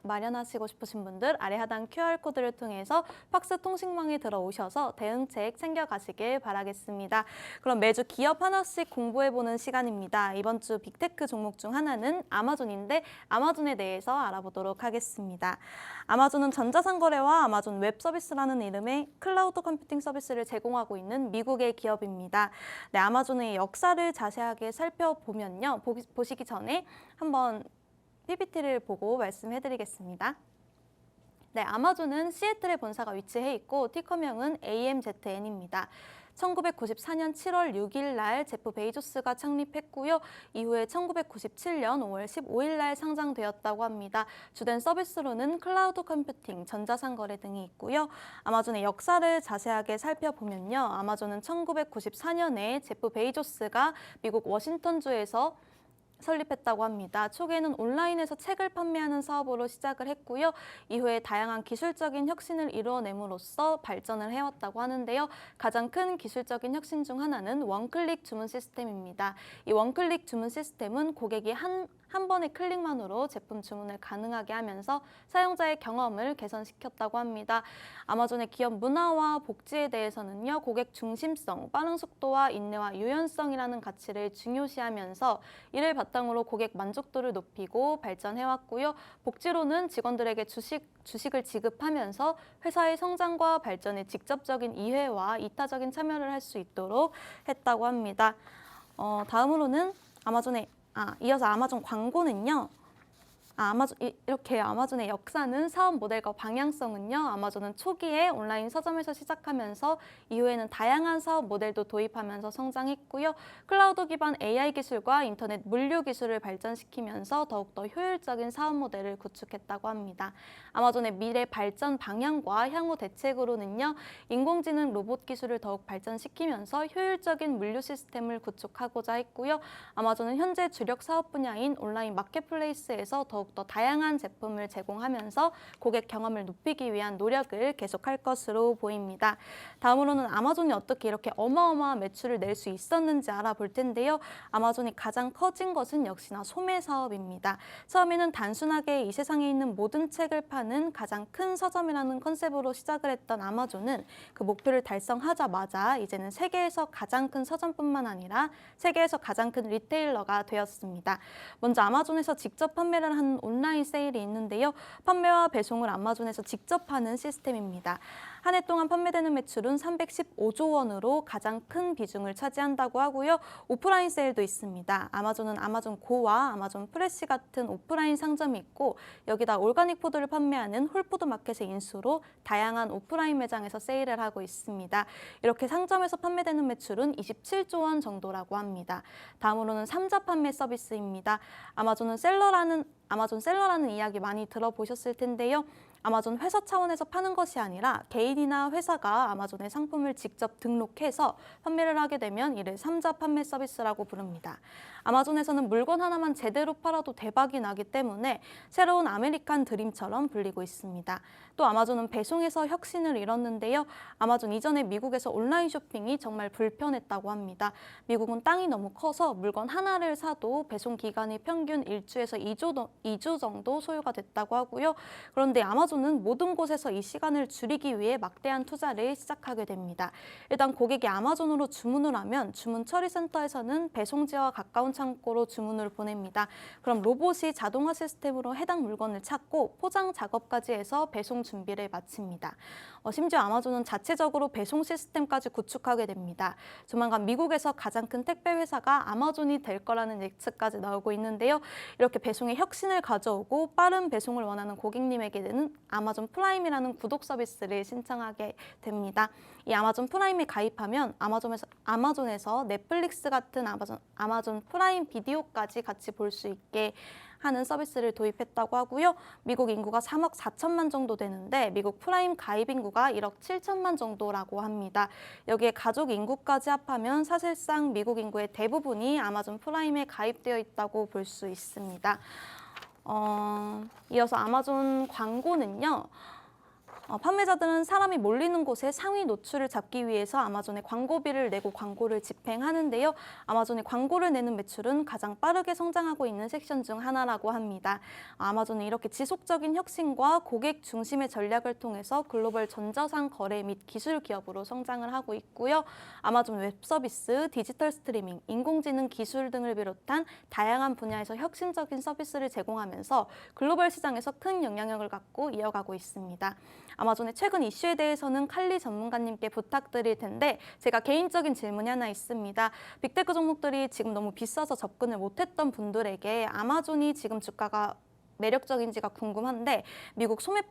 마련하시고 싶으신 분들 아래 하단 QR코드를 통해서 팍스 통신망에 들어오셔서 대응책 챙겨가시길 바라겠습니다. 그럼 매주 기업 하나씩 공부해보는 시간입니다. 이번 주 빅테크 종목 중 하나는 아마존인데 아마존에 대해서 알아보도록 하겠습니다. 아마존은 전자상거래와 아마존 웹서비스라는 이름의 클라우드 컴퓨팅 서비스를 제공하고 있는 미국의 기업입니다. 네, 아마존의 역사를 자세하게 살펴보면요. 보시기 전에 한번 PPT를 보고 말씀해드리겠습니다. 네, 아마존은 시애틀에 본사가 위치해 있고 티커명은 AMZN입니다. 1994년 7월 6일 날 제프 베이조스가 창립했고요. 이후에 1997년 5월 15일 날 상장되었다고 합니다. 주된 서비스로는 클라우드 컴퓨팅, 전자상거래 등이 있고요. 아마존의 역사를 자세하게 살펴보면요. 아마존은 1994년에 제프 베이조스가 미국 워싱턴주에서 설립했다고 합니다. 초기에는 온라인에서 책을 판매하는 사업으로 시작을 했고요. 이후에 다양한 기술적인 혁신을 이루어냄으로써 발전을 해왔다고 하는데요. 가장 큰 기술적인 혁신 중 하나는 원클릭 주문 시스템입니다. 이 원클릭 주문 시스템은 고객이 한 번의 클릭만으로 제품 주문을 가능하게 하면서 사용자의 경험을 개선시켰다고 합니다. 아마존의 기업 문화와 복지에 대해서는요. 고객 중심성, 빠른 속도와 인내와 유연성이라는 가치를 중요시하면서 이를 바탕으로 고객 만족도를 높이고 발전해왔고요. 복지로는 직원들에게 주식을 지급하면서 회사의 성장과 발전에 직접적인 이해와 이타적인 참여를 할 수 있도록 했다고 합니다. 다음으로는 이어서 아마존 광고는요. 이렇게 아마존의 역사는 사업 모델과 방향성은요. 아마존은 초기에 온라인 서점에서 시작하면서 이후에는 다양한 사업 모델도 도입하면서 성장했고요. 클라우드 기반 AI 기술과 인터넷 물류 기술을 발전시키면서 더욱더 효율적인 사업 모델을 구축했다고 합니다. 아마존의 미래 발전 방향과 향후 대책으로는요. 인공지능 로봇 기술을 더욱 발전시키면서 효율적인 물류 시스템을 구축하고자 했고요. 아마존은 현재 주력 사업 분야인 온라인 마켓플레이스에서 더욱더 다양한 제품을 제공하면서 고객 경험을 높이기 위한 노력을 계속할 것으로 보입니다. 다음으로는 아마존이 어떻게 이렇게 어마어마한 매출을 낼 수 있었는지 알아볼 텐데요. 아마존이 가장 커진 것은 역시나 소매 사업입니다. 처음에는 단순하게 이 세상에 있는 모든 책을 파는 가장 큰 서점이라는 컨셉으로 시작을 했던 아마존은 그 목표를 달성하자마자 이제는 세계에서 가장 큰 서점뿐만 아니라 세계에서 가장 큰 리테일러가 되었습니다. 먼저 아마존에서 직접 판매를 하는 온라인 세일이 있는데요. 판매와 배송을 아마존에서 직접 하는 시스템입니다. 한 해 동안 판매되는 매출은 315조 원으로 가장 큰 비중을 차지한다고 하고요. 오프라인 세일도 있습니다. 아마존은 아마존 고와 아마존 프레시 같은 오프라인 상점이 있고 여기다 올가닉 푸드를 판매하는 홀푸드 마켓의 인수로 다양한 오프라인 매장에서 세일을 하고 있습니다. 이렇게 상점에서 판매되는 매출은 27조 원 정도라고 합니다. 다음으로는 3자 판매 서비스입니다. 아마존 셀러라는 이야기 많이 들어보셨을 텐데요. 아마존 회사 차원에서 파는 것이 아니라 개인이나 회사가 아마존의 상품을 직접 등록해서 판매를 하게 되면 이를 3자 판매 서비스라고 부릅니다. 아마존에서는 물건 하나만 제대로 팔아도 대박이 나기 때문에 새로운 아메리칸 드림처럼 불리고 있습니다. 또 아마존은 배송에서 혁신을 이뤘는데요. 아마존 이전에 미국에서 온라인 쇼핑이 정말 불편했다고 합니다. 미국은 땅이 너무 커서 물건 하나를 사도 배송 기간이 평균 1주에서 2주 정도 소요가 됐다고 하고요. 그런데 아마존은 모든 곳에서 이 시간을 줄이기 위해 막대한 투자를 시작하게 됩니다. 일단 고객이 아마존으로 주문을 하면 주문 처리 센터에서는 배송지와 가까운 창고로 주문을 보냅니다. 그럼 로봇이 자동화 시스템으로 해당 물건을 찾고 포장 작업까지 해서 배송 준비를 마칩니다. 심지어 아마존은 자체적으로 배송 시스템까지 구축하게 됩니다. 조만간 미국에서 가장 큰 택배 회사가 아마존이 될 거라는 예측까지 나오고 있는데요. 이렇게 배송에 혁신을 가져오고 빠른 배송을 원하는 고객님에게는 아마존 프라임이라는 구독 서비스를 신청하게 됩니다. 이 아마존 프라임에 가입하면 아마존에서 넷플릭스 같은 아마존 프라임 비디오까지 같이 볼 수 있게 하는 서비스를 도입했다고 하고요. 미국 인구가 3억 4천만 정도 되는데 미국 프라임 가입 인구가 1억 7천만 정도라고 합니다. 여기에 가족 인구까지 합하면 사실상 미국 인구의 대부분이 아마존 프라임에 가입되어 있다고 볼 수 있습니다. 이어서 아마존 광고는요. 판매자들은 사람이 몰리는 곳에 상위 노출을 잡기 위해서 아마존에 광고비를 내고 광고를 집행하는데요. 아마존이 광고를 내는 매출은 가장 빠르게 성장하고 있는 섹션 중 하나라고 합니다. 아마존은 이렇게 지속적인 혁신과 고객 중심의 전략을 통해서 글로벌 전자상 거래 및 기술 기업으로 성장을 하고 있고요. 아마존 웹 서비스, 디지털 스트리밍, 인공지능 기술 등을 비롯한 다양한 분야에서 혁신적인 서비스를 제공하면서 글로벌 시장에서 큰 영향력을 갖고 이어가고 있습니다. 아마존의 최근 이슈에 대해서는 칼리 전문가님께 부탁드릴 텐데 제가 개인적인 질문이 하나 있습니다. 빅테크 종목들이 지금 너무 비싸서 접근을 못했던 분들에게 아마존이 지금 주가가 매력적인지가 궁금한데 미국 소매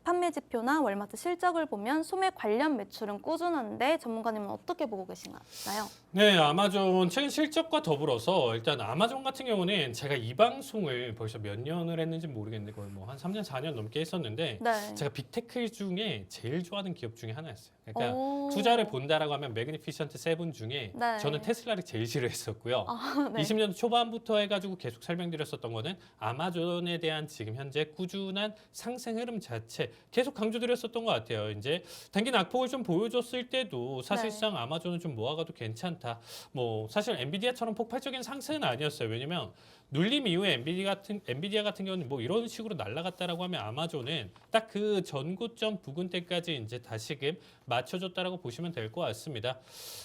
판매 지표나 월마트 실적을 보면 소매 관련 매출은 꾸준한데 전문가님은 어떻게 보고 계신가요? 네, 아마존 최근 실적과 더불어서 일단 아마존 같은 경우는 제가 이 방송을 벌써 몇 년을 했는지 모르겠는데 거의 뭐 한 3년, 4년 넘게 했었는데 네. 제가 빅테크 중에 제일 좋아하는 기업 중에 하나였어요. 그러니까 오. 투자를 본다라고 하면 매그니피션트 세븐 중에 네. 저는 테슬라를 제일 싫어했었고요. 네. 20년도 초반부터 해가지고 계속 설명드렸었던 거는 아마존에 대한 지금 현재 꾸준한 상승 흐름 자체 계속 강조드렸었던 것 같아요. 이제 단기 낙폭을 좀 보여줬을 때도 사실상 아마존은 좀 모아가도 괜찮다. 뭐 사실 엔비디아처럼 폭발적인 상승은 아니었어요. 왜냐면 눌림 이후에 엔비디아 같은 경우는 뭐 이런 식으로 날아갔다라고 하면 아마존은 딱 그 전고점 부근 때까지 이제 다시금 맞춰줬다라고 보시면 될 것 같습니다.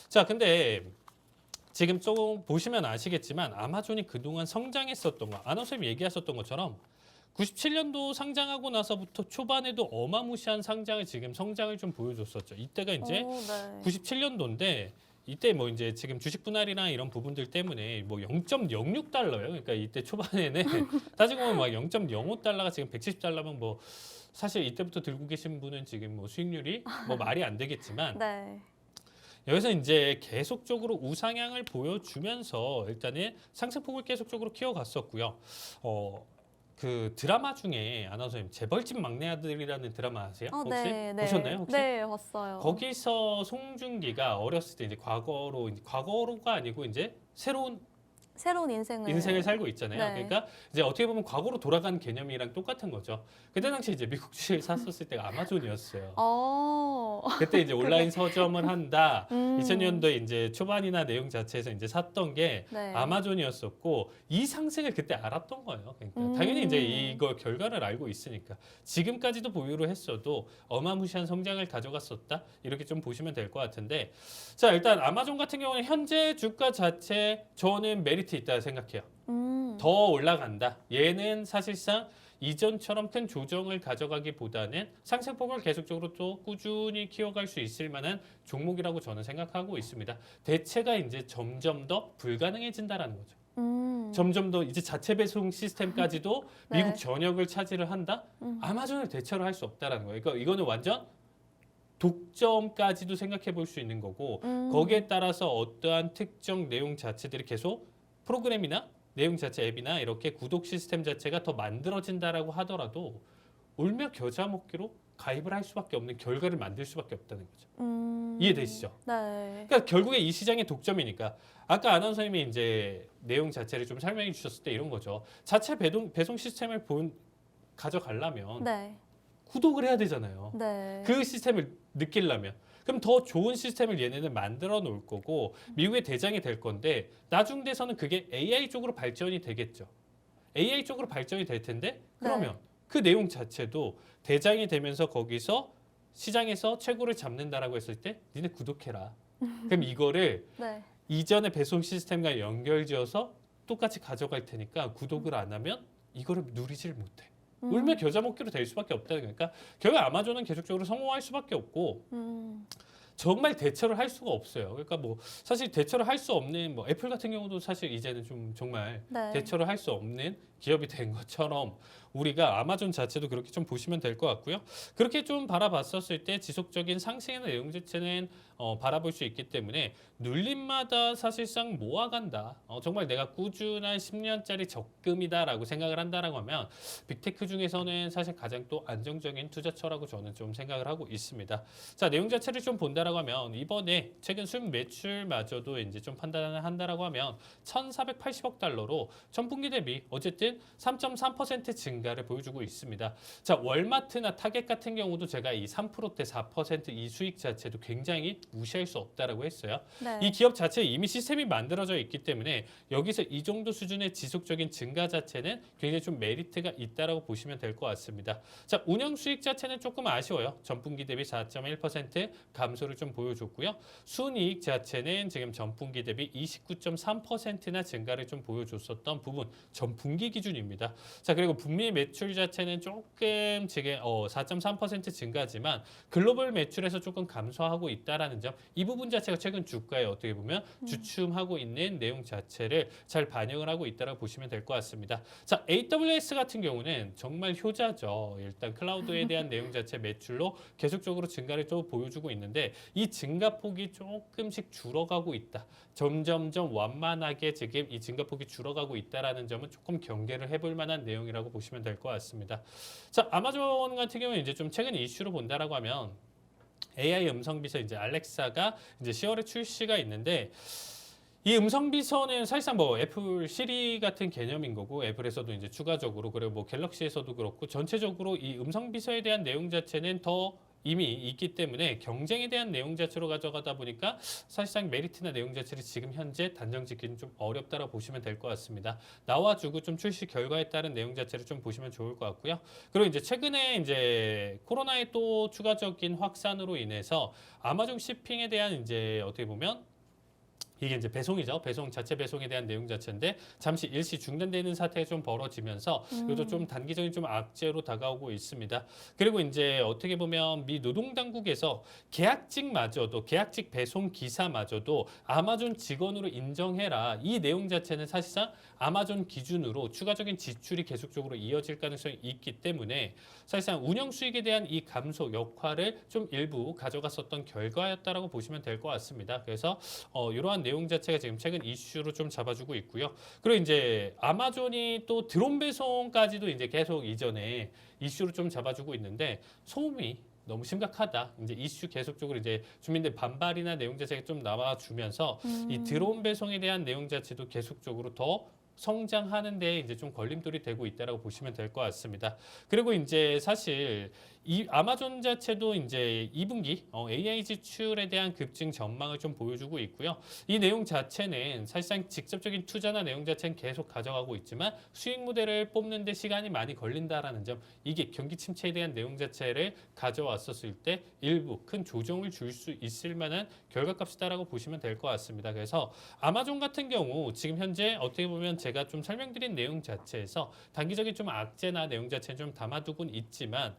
자, 근데 지금 조금 보시면 아시겠지만 아마존이 그동안 성장했었던 거, 안호 선생님 얘기하셨던 것처럼 97년도 상장하고 나서부터 초반에도 어마무시한 상장을 지금 성장을 좀 보여줬었죠. 이때가 이제 오, 네. 97년도인데 이때 뭐 이제 지금 주식 분할이나 이런 부분들 때문에 뭐 0.06달러예요. 그러니까 이때 초반에는 따지고 보면 막 0.05달러가 지금 170달러면 뭐 사실 이때부터 들고 계신 분은 지금 뭐 수익률이 뭐 말이 안 되겠지만 네. 여기서 이제 계속적으로 우상향을 보여주면서 일단은 상승폭을 계속적으로 키워갔었고요. 그 드라마 중에 아나운서님 재벌집 막내 아들이라는 드라마 아세요? 혹시 네, 네. 보셨나요? 혹시? 네, 봤어요. 거기서 송중기가 어렸을 때 이제 과거로가 아니고 이제 새로운 새로운 인생을 인생을 살고 있잖아요. 네. 그러니까 이제 어떻게 보면 과거로 돌아간 개념이랑 똑같은 거죠. 그때 당시 이제 미국 주식을 샀었을 때가 아마존이었어요. 그때 이제 온라인 서점을 한다. 2000년도 이제 초반이나 내용 자체에서 이제 샀던 게 네. 아마존이었었고 이 상승을 그때 알았던 거예요. 그러니까 당연히 이제 이거 결과를 알고 있으니까 지금까지도 보유를 했어도 어마무시한 성장을 가져갔었다. 이렇게 좀 보시면 될 것 같은데 자 일단 아마존 같은 경우는 현재 주가 자체 저는 메리트 있다 생각해요. 더 올라간다. 얘는 사실상 이전처럼 큰 조정을 가져가기보다는 상승폭을 계속적으로 또 꾸준히 키워갈 수 있을 만한 종목이라고 저는 생각하고 있습니다. 대체가 이제 점점 더 불가능해진다라는 거죠. 점점 더 이제 자체 배송 시스템까지도 네. 미국 전역을 차지를 한다? 아마존을 대체로 할 수 없다라는 거예요. 그러니까 이거는 완전 독점까지도 생각해 볼 수 있는 거고 거기에 따라서 어떠한 특정 내용 자체들이 계속 프로그램이나 내용 자체 앱이나 이렇게 구독 시스템 자체가 더 만들어진다라고 하더라도 울며 겨자 먹기로 가입을 할 수밖에 없는 결과를 만들 수밖에 없다는 거죠. 이해되시죠? 네. 그러니까 결국에 이 시장의 독점이니까 아까 아나운서님이 이제 내용 자체를 좀 설명해 주셨을 때 이런 거죠. 자체 배송 시스템을 가져가려면 네. 구독을 해야 되잖아요. 네. 그 시스템을 느끼려면 그럼 더 좋은 시스템을 얘네는 만들어 놓을 거고 미국의 대장이 될 건데 나중 돼서는 그게 AI 쪽으로 발전이 되겠죠. AI 쪽으로 발전이 될 텐데 그러면 그 내용 자체도 대장이 되면서 거기서 시장에서 최고를 잡는다라고 했을 때 니네 구독해라. 그럼 이거를 네. 이전의 배송 시스템과 연결지어서 똑같이 가져갈 테니까 구독을 안 하면 이거를 누리질 못해. 울며 겨자 먹기로 될 수밖에 없다는 거니까 결국 아마존은 계속적으로 성공할 수밖에 없고 정말 대처를 할 수가 없어요. 그러니까 뭐 사실 대처를 할 수 없는 뭐 애플 같은 경우도 사실 이제는 좀 정말 네. 대처를 할 수 없는 기업이 된 것처럼 우리가 아마존 자체도 그렇게 좀 보시면 될 것 같고요. 그렇게 좀 바라봤었을 때 지속적인 상승의 내용 자체는 바라볼 수 있기 때문에 눌림마다 사실상 모아간다. 정말 내가 꾸준한 10년짜리 적금이다라고 생각을 한다라고 하면 빅테크 중에서는 사실 가장 또 안정적인 투자처라고 저는 좀 생각을 하고 있습니다. 자 내용 자체를 좀 본다라고 하면 이번에 최근 순 매출마저도 이제 좀 판단을 한다라고 하면 1,480억 달러로 전분기 대비 어쨌든 3.3% 증가를 보여주고 있습니다. 자 월마트나 타겟 같은 경우도 제가 이 3%대 4% 이 수익 자체도 굉장히 무시할 수 없다라고 했어요. 네. 이 기업 자체에 이미 시스템이 만들어져 있기 때문에 여기서 이 정도 수준의 지속적인 증가 자체는 굉장히 좀 메리트가 있다라고 보시면 될 것 같습니다. 자 운영 수익 자체는 조금 아쉬워요. 전분기 대비 4.1% 감소를 좀 보여줬고요. 순이익 자체는 지금 전분기 대비 29.3%나 증가를 좀 보여줬었던 부분 전분기 기준입니다. 자 그리고 국내 매출 자체는 조금 지금 4.3% 증가지만 글로벌 매출에서 조금 감소하고 있다라는 점, 이 부분 자체가 최근 주가에 어떻게 보면 주춤하고 있는 내용 자체를 잘 반영을 하고 있다고 보시면 될 것 같습니다. 자, AWS 같은 경우는 정말 효자죠. 일단 클라우드에 대한 내용 자체 매출로 계속적으로 증가를 좀 보여주고 있는데 이 증가폭이 조금씩 줄어가고 있다. 점점점 완만하게 지금 이 증가폭이 줄어가고 있다라는 점은 조금 경계를 해볼 만한 내용이라고 보시면 될 것 같습니다. 자, 아마존 같은 경우는 이제 좀 최근 이슈로 본다라고 하면 AI 음성 비서 이제 알렉사가 이제 10월에 출시가 있는데 이 음성 비서는 사실상 뭐 애플 시리 같은 개념인 거고 애플에서도 이제 추가적으로 그리고 뭐 갤럭시에서도 그렇고 전체적으로 이 음성 비서에 대한 내용 자체는 더 이미 있기 때문에 경쟁에 대한 내용 자체로 가져가다 보니까 사실상 메리트나 내용 자체를 지금 현재 단정 짓기는 좀 어렵다고 보시면 될 것 같습니다. 나와주고 좀 출시 결과에 따른 내용 자체를 좀 보시면 좋을 것 같고요. 그리고 이제 최근에 이제 코로나의 또 추가적인 확산으로 인해서 아마존 쇼핑에 대한 이제 어떻게 보면 이게 이제 배송이죠. 배송 자체 배송에 대한 내용 자체인데 잠시 일시 중단되는 사태가 좀 벌어지면서 이것도 좀 단기적인 좀 악재로 다가오고 있습니다. 그리고 이제 어떻게 보면 미 노동당국에서 계약직마저도 계약직 배송 기사마저도 아마존 직원으로 인정해라. 이 내용 자체는 사실상 아마존 기준으로 추가적인 지출이 계속적으로 이어질 가능성이 있기 때문에 사실상 운영 수익에 대한 이 감소 역할을 좀 일부 가져갔었던 결과였다라고 보시면 될 것 같습니다. 그래서 이러한 내용 자체가 지금 최근 이슈로 좀 잡아주고 있고요. 그리고 이제 아마존이 또 드론 배송까지도 이제 계속 이전에 이슈로 좀 잡아주고 있는데 소음이 너무 심각하다. 이제 이슈 계속적으로 이제 주민들 반발이나 내용 자체가 좀 나와주면서 이 드론 배송에 대한 내용 자체도 계속적으로 더 성장하는 데 이제 좀 걸림돌이 되고 있다라고 보시면 될 것 같습니다. 그리고 이제 사실 이 아마존 자체도 이제 2분기 AI 지출에 대한 급증 전망을 좀 보여주고 있고요. 이 내용 자체는 사실상 직접적인 투자나 내용 자체는 계속 가져가고 있지만 수익 모델을 뽑는 데 시간이 많이 걸린다라는 점, 이게 경기 침체에 대한 내용 자체를 가져왔었을 때 일부 큰 조정을 줄 수 있을 만한 결과값이다라고 보시면 될 것 같습니다. 그래서 아마존 같은 경우 지금 현재 어떻게 보면 제가 좀 설명드린 내용 자체에서 단기적인 좀 악재나 내용 자체는 좀 담아두곤 있지만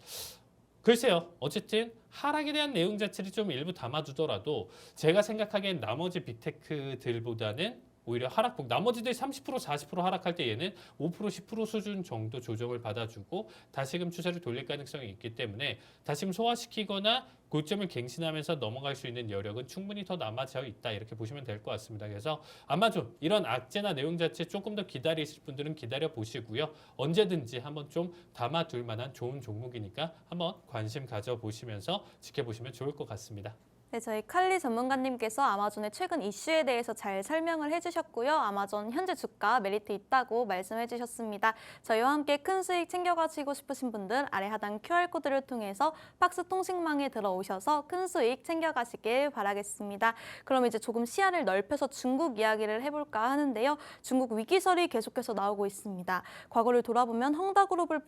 글쎄요. 어쨌든 하락에 대한 내용 자체를 좀 일부 담아두더라도 제가 생각하기엔 나머지 빅테크들보다는 오히려 하락폭, 나머지들이 30% 40% 하락할 때 얘는 5% 10% 수준 정도 조정을 받아주고 다시금 추세를 돌릴 가능성이 있기 때문에 다시금 소화시키거나 고점을 갱신하면서 넘어갈 수 있는 여력은 충분히 더 남아져 있다, 이렇게 보시면 될 것 같습니다. 그래서 아마존 이런 악재나 내용 자체 조금 더 기다리실 분들은 기다려 보시고요. 언제든지 한번 좀 담아둘 만한 좋은 종목이니까 한번 관심 가져보시면서 지켜보시면 좋을 것 같습니다. 네, 저희 칼리 전문가님께서 아마존의 최근 이슈에 대해서 잘 설명을 해주셨고요. 아마존 현재 주가 메리트 있다고 말씀해 주셨습니다. 저희와 함께 큰 수익 챙겨가시고 싶으신 분들 아래 하단 QR코드를 통해서 박스 통신망에 들어오셔서 큰 수익 챙겨가시길 바라겠습니다. 그럼 이제 조금 시야를 넓혀서 중국 이야기를 해볼까 하는데요. 중국 위기설이 계속해서 나오고 있습니다. 과거를 돌아보면 헝다그룹을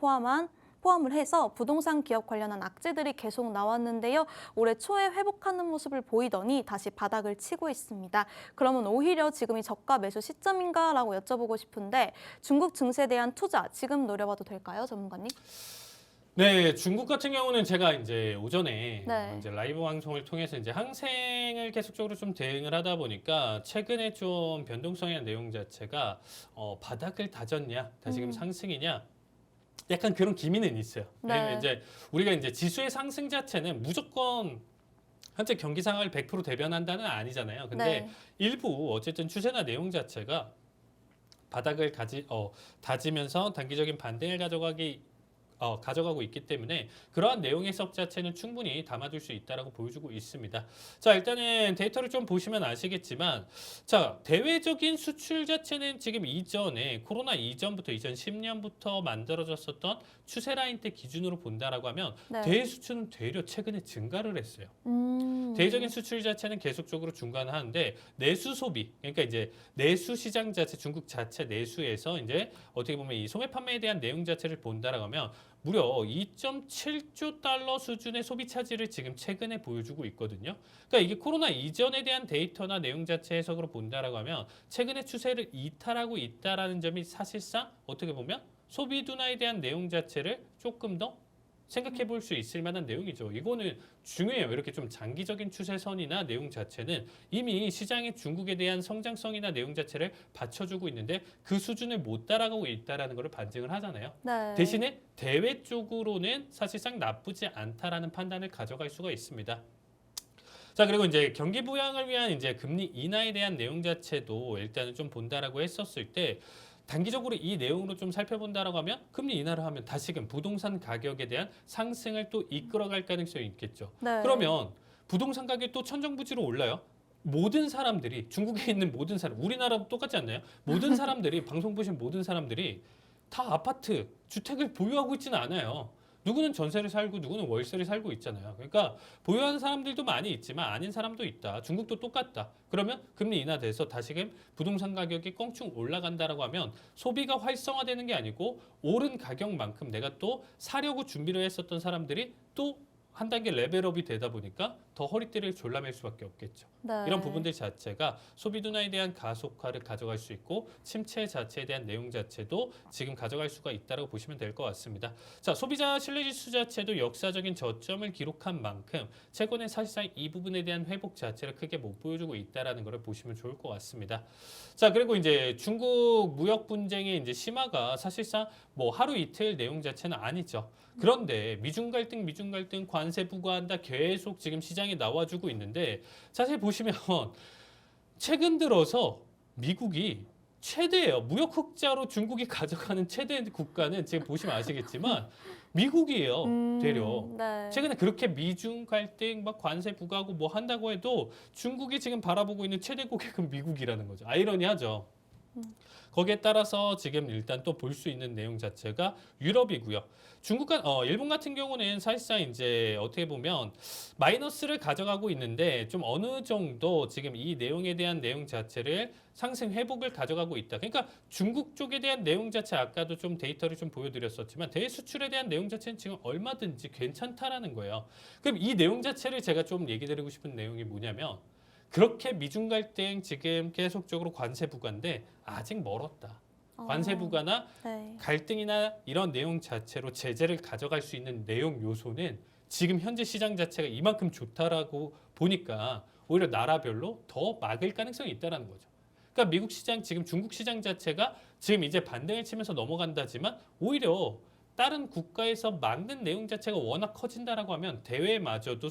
포함을 해서 부동산 기업 관련한 악재들이 계속 나왔는데요. 올해 초에 회복하는 모습을 보이더니 다시 바닥을 치고 있습니다. 그러면 오히려 지금이 저가 매수 시점인가라고 여쭤보고 싶은데 중국 증시에 대한 투자 지금 노려봐도 될까요, 전문가님? 네, 중국 같은 경우는 제가 이제 오전에 네. 이제 라이브 방송을 통해서 이제 항생을 계속적으로 좀 대응을 하다 보니까 최근에 좀 변동성의 내용 자체가 바닥을 다졌냐, 다시금 상승이냐, 약간 그런 기미는 있어요. 네. 왜냐면 이제 우리가 이제 지수의 상승 자체는 무조건 현재 경기 상황을 100% 대변한다는 아니잖아요. 근데 네. 일부 어쨌든 추세나 내용 자체가 바닥을 다지면서 단기적인 반등을 가져가고 있기 때문에 그러한 내용 해석 자체는 충분히 담아둘 수 있다라고 보여주고 있습니다. 자, 일단은 데이터를 좀 보시면 아시겠지만, 자, 대외적인 수출 자체는 지금 이전에 코로나 이전부터 2010년부터 만들어졌었던 추세 라인 때 기준으로 본다라고 하면 네. 대외 수출은 되려 최근에 증가를 했어요. 대외적인 수출 자체는 계속적으로 증가하는데 내수 소비, 그러니까 이제 내수 시장 자체, 중국 자체 내수에서 이제 어떻게 보면 이 소매 판매에 대한 내용 자체를 본다라고 하면 무려 2.7조 달러 수준의 소비 차질을 지금 최근에 보여주고 있거든요. 그러니까 이게 코로나 이전에 대한 데이터나 내용 자체 해석으로 본다라고 하면 최근의 추세를 이탈하고 있다라는 점이 사실상 어떻게 보면 소비 둔화에 대한 내용 자체를 조금 더 생각해 볼 수 있을 만한 내용이죠. 이거는 중요해요. 이렇게 좀 장기적인 추세선이나 내용 자체는 이미 시장의 중국에 대한 성장성이나 내용 자체를 받쳐주고 있는데 그 수준을 못 따라가고 있다라는 것을 반증을 하잖아요. 네. 대신에 대외 쪽으로는 사실상 나쁘지 않다라는 판단을 가져갈 수가 있습니다. 자, 그리고 이제 경기 부양을 위한 이제 금리 인하에 대한 내용 자체도 일단은 좀 본다라고 했었을 때 단기적으로 이 내용으로 좀 살펴본다라고 하면 금리 인하를 하면 다시금 부동산 가격에 대한 상승을 또 이끌어갈 가능성이 있겠죠. 네. 그러면 부동산 가격이 또 천정부지로 올라요. 모든 사람들이 중국에 있는 모든 사람, 우리나라도 똑같지 않나요? 모든 사람들이 방송 보신 모든 사람들이 다 아파트, 주택을 보유하고 있지는 않아요. 누구는 전세를 살고 누구는 월세를 살고 있잖아요. 그러니까 보유하는 사람들도 많이 있지만 아닌 사람도 있다. 중국도 똑같다. 그러면 금리 인하돼서 다시금 부동산 가격이 껑충 올라간다라고 하면 소비가 활성화되는 게 아니고 오른 가격만큼 내가 또 사려고 준비를 했었던 사람들이 또 한 단계 레벨업이 되다 보니까 더 허리띠를 졸라맬 수밖에 없겠죠. 네. 이런 부분들 자체가 소비 둔화에 대한 가속화를 가져갈 수 있고 침체 자체에 대한 내용 자체도 지금 가져갈 수가 있다고 보시면 될 것 같습니다. 자, 소비자 신뢰지수 자체도 역사적인 저점을 기록한 만큼 최근에 사실상 이 부분에 대한 회복 자체를 크게 못 보여주고 있다라는 것을 보시면 좋을 것 같습니다. 자, 그리고 이제 중국 무역 분쟁의 이제 심화가 사실상 뭐 하루 이틀 내용 자체는 아니죠. 그런데 미중 갈등, 관세 부과한다 계속 지금 시장에 나와주고 있는데 자세히 보시면 최근 들어서 미국이 최대예요. 무역 흑자로 중국이 가져가는 최대 국가는 지금 보시면 아시겠지만 미국이에요. 되려. 네. 최근에 그렇게 미중 갈등, 막 관세 부과하고 뭐 한다고 해도 중국이 지금 바라보고 있는 최대 고객은 미국이라는 거죠. 아이러니하죠. 거기에 따라서 지금 일단 또 볼 수 있는 내용 자체가 유럽이고요. 일본 같은 경우는 사실상 이제 어떻게 보면 마이너스를 가져가고 있는데 좀 어느 정도 지금 이 내용에 대한 내용 자체를 상승 회복을 가져가고 있다. 그러니까 중국 쪽에 대한 내용 자체 아까도 좀 데이터를 좀 보여드렸었지만 대수출에 대한 내용 자체는 지금 얼마든지 괜찮다라는 거예요. 그럼 이 내용 자체를 제가 좀 얘기 드리고 싶은 내용이 뭐냐면 그렇게 미중 갈등 지금 계속적으로 관세 부과인데 아직 멀었다. 관세 부과나 네. 갈등이나 이런 내용 자체로 제재를 가져갈 수 있는 내용 요소는 지금 현재 시장 자체가 이만큼 좋다라고 보니까 오히려 나라별로 더 막을 가능성이 있다라는 거죠. 그러니까 미국 시장, 지금 중국 시장 자체가 지금 이제 반등을 치면서 넘어간다지만 오히려 다른 국가에서 막는 내용 자체가 워낙 커진다라고 하면 대외마저도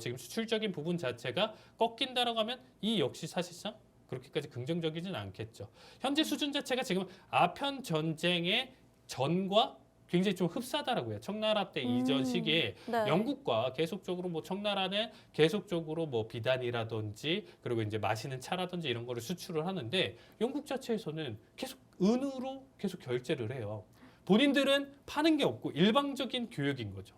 지금 수출적인 부분 자체가 꺾인다라고 하면 이 역시 사실상 그렇게까지 긍정적이진 않겠죠. 현재 수준 자체가 지금 아편 전쟁의 전과 굉장히 좀 흡사하다라고 해요. 청나라 때 이전 시기에 네. 영국과 계속적으로 뭐 청나라는 계속적으로 뭐 비단이라든지 그리고 이제 마시는 차라든지 이런 거를 수출을 하는데 영국 자체에서는 계속 은으로 계속 결제를 해요. 본인들은 파는 게 없고 일방적인 교육인 거죠.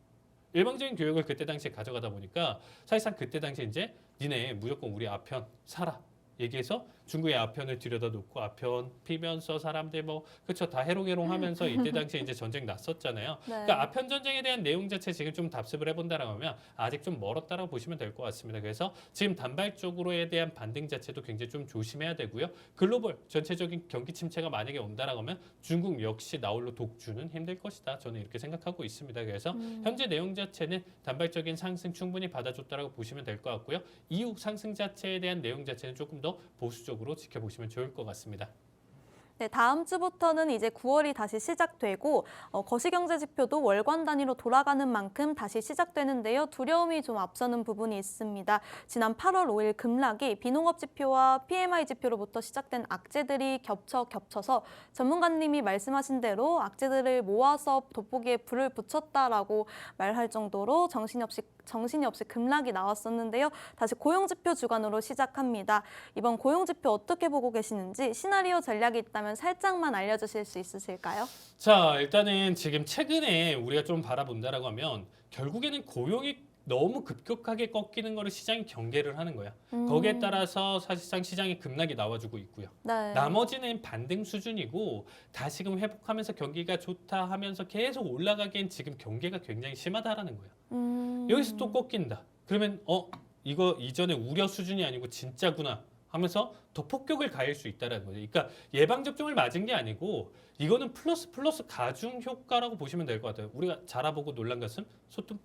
일방적인 교육을 그때 당시에 가져가다 보니까 사실상 그때 당시에 이제 니네 무조건 우리 아편 사라. 얘기해서 중국의 아편을 들여다 놓고 아편 피면서 사람들 뭐 그쵸 다 해롱해롱하면서 이때 당시에 이제 전쟁 났었잖아요. 네. 그러니까 아편 전쟁에 대한 내용 자체 지금 좀 답습을 해본다라고 하면 아직 좀 멀었다라고 보시면 될 것 같습니다. 그래서 지금 단발적으로에 대한 반등 자체도 굉장히 좀 조심해야 되고요. 글로벌 전체적인 경기 침체가 만약에 온다라고 하면 중국 역시 나홀로 독주는 힘들 것이다. 저는 이렇게 생각하고 있습니다. 그래서 현재 내용 자체는 단발적인 상승 충분히 받아줬다라고 보시면 될 것 같고요. 이후 상승 자체에 대한 내용 자체는 조금 더 보수적으로 지켜보시면 좋을 것 같습니다. 네, 다음 주부터는 이제 9월이 다시 시작되고 거시경제 지표도 월간 단위로 돌아가는 만큼 다시 시작되는데요. 두려움이 좀 앞서는 부분이 있습니다. 지난 8월 5일 급락이 비농업 지표와 PMI 지표로부터 시작된 악재들이 겹쳐서 전문가님이 말씀하신 대로 악재들을 모아서 돋보기에 불을 붙였다라고 말할 정도로 정신이 없이 급락이 나왔었는데요. 다시 고용지표 주간으로 시작합니다. 이번 고용지표 어떻게 보고 계시는지 시나리오 전략이 있다면 살짝만 알려주실 수 있으실까요? 자, 일단은 지금 최근에 우리가 좀 바라본다라고 하면 결국에는 고용이 너무 급격하게 꺾이는 거를 시장이 경계를 하는 거야. 거기에 따라서 사실상 시장에 급락이 나와주고 있고요. 네. 나머지는 반등 수준이고 다시금 회복하면서 경기가 좋다 하면서 계속 올라가기엔 지금 경계가 굉장히 심하다라는 거예요. 여기서 또 꺾인다. 그러면 이거 이전에 우려 수준이 아니고 진짜구나 하면서 더 폭격을 가할 수 있다는 거죠. 그러니까 예방 접종을 맞은 게 아니고 이거는 플러스 가중 효과라고 보시면 될 것 같아요. 우리가 자라보고 놀란 것은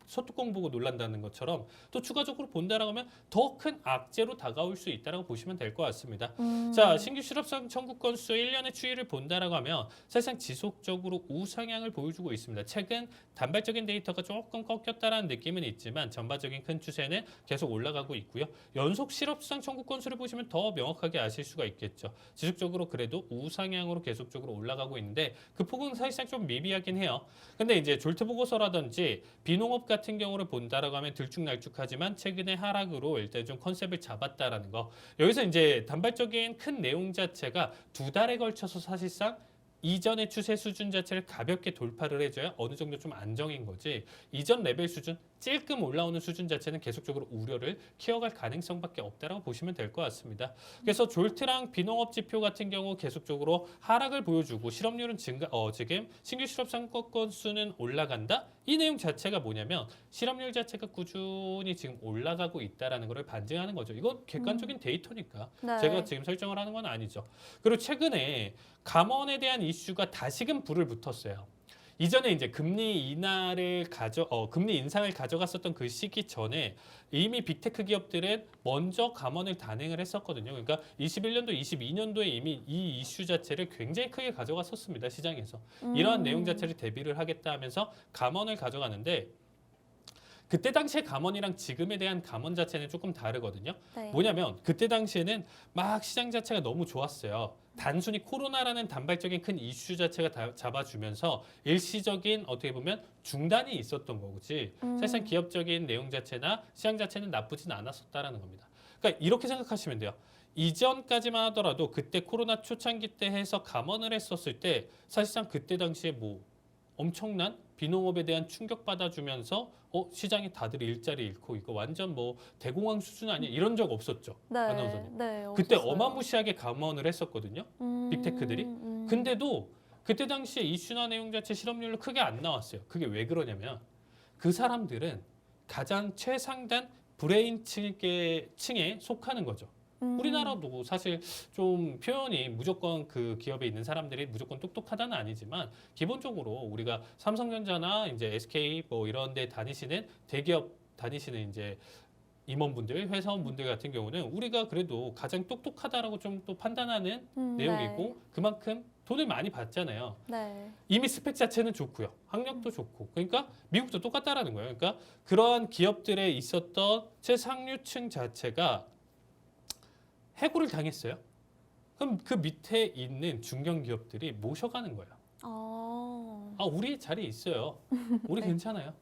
소뚜껑 보고 놀란다는 것처럼 또 추가적으로 본다라고 하면 더 큰 악재로 다가올 수 있다라고 보시면 될 것 같습니다. 자, 신규 실업상 청구 건수 1년의 추이를 본다라고 하면 사실상 지속적으로 우상향을 보여주고 있습니다. 최근 단발적인 데이터가 조금 꺾였다라는 느낌은 있지만 전반적인 큰 추세는 계속 올라가고 있고요. 연속 실업상 청구 건수를 보시면 더 명확하게 아실 수가 있겠죠. 지속적으로 그래도 우상향으로 계속적으로 올라가고 있는데 그 폭은 사실상 좀 미비하긴 해요. 근데 이제 졸트 보고서라든지 비농업 같은 경우를 본다라고 하면 들쭉날쭉하지만 최근의 하락으로 일단 좀 컨셉을 잡았다라는 거. 여기서 이제 단발적인 큰 내용 자체가 2달에 걸쳐서 사실상 이전의 추세 수준 자체를 가볍게 돌파를 해줘야 어느 정도 좀 안정인 거지. 이전 레벨 수준, 찔끔 올라오는 수준 자체는 계속적으로 우려를 키워갈 가능성밖에 없다라고 보시면 될 것 같습니다. 그래서 졸트랑 비농업 지표 같은 경우 계속적으로 하락을 보여주고 실업률은 지금 신규 실업 상권 건수는 올라간다. 이 내용 자체가 뭐냐면 실업률 자체가 꾸준히 지금 올라가고 있다라는 것을 반증하는 거죠. 이건 객관적인 데이터니까 네. 제가 지금 설정을 하는 건 아니죠. 그리고 최근에 감원에 대한 이슈가 다시금 불을 붙었어요. 이전에 이제 금리 인상을 가져갔었던 그 시기 전에 이미 빅테크 기업들은 먼저 감원을 단행을 했었거든요. 그러니까 21년도, 22년도에 이미 이 이슈 자체를 굉장히 크게 가져갔었습니다. 시장에서. 이러한 내용 자체를 대비를 하겠다 하면서 감원을 가져가는데 그때 당시에 감원이랑 지금에 대한 감원 자체는 조금 다르거든요. 네. 뭐냐면 그때 당시에는 막 시장 자체가 너무 좋았어요. 단순히 코로나라는 단발적인 큰 이슈 자체가 잡아주면서 일시적인 어떻게 보면 중단이 있었던 거지. 사실상 기업적인 내용 자체나 시장 자체는 나쁘진 않았었다라는 겁니다. 그러니까 이렇게 생각하시면 돼요. 이전까지만 하더라도 그때 코로나 초창기 때 해서 감원을 했었을 때 사실상 그때 당시에 뭐 엄청난 비농업에 대한 충격 받아주면서 시장이 다들 일자리 잃고 이거 완전 뭐 대공황 수준 아니야 이런 적 없었죠. 네. 아나운서님. 네. 그때 없었어요. 어마무시하게 감원을 했었거든요. 빅테크들이. 근데도 그때 당시에 이슈나 내용 자체 실업률로 크게 안 나왔어요. 그게 왜 그러냐면 그 사람들은 가장 최상단 브레인 층에 속하는 거죠. 우리나라도 사실 좀 표현이 무조건 그 기업에 있는 사람들이 무조건 똑똑하다는 아니지만 기본적으로 우리가 삼성전자나 이제 SK 뭐 이런 데 다니시는 대기업 다니시는 이제 임원분들, 회사원분들 같은 경우는 우리가 그래도 가장 똑똑하다라고 좀 또 판단하는 내용이고 그만큼 돈을 많이 받잖아요. 네. 이미 스펙 자체는 좋고요. 학력도 좋고. 그러니까 미국도 똑같다라는 거예요. 그러니까 그러한 기업들에 있었던 최상류층 자체가 해고를 당했어요. 그럼 그 밑에 있는 중견 기업들이 모셔가는 거예요. 우리 자리 있어요. 우리 네. 괜찮아요.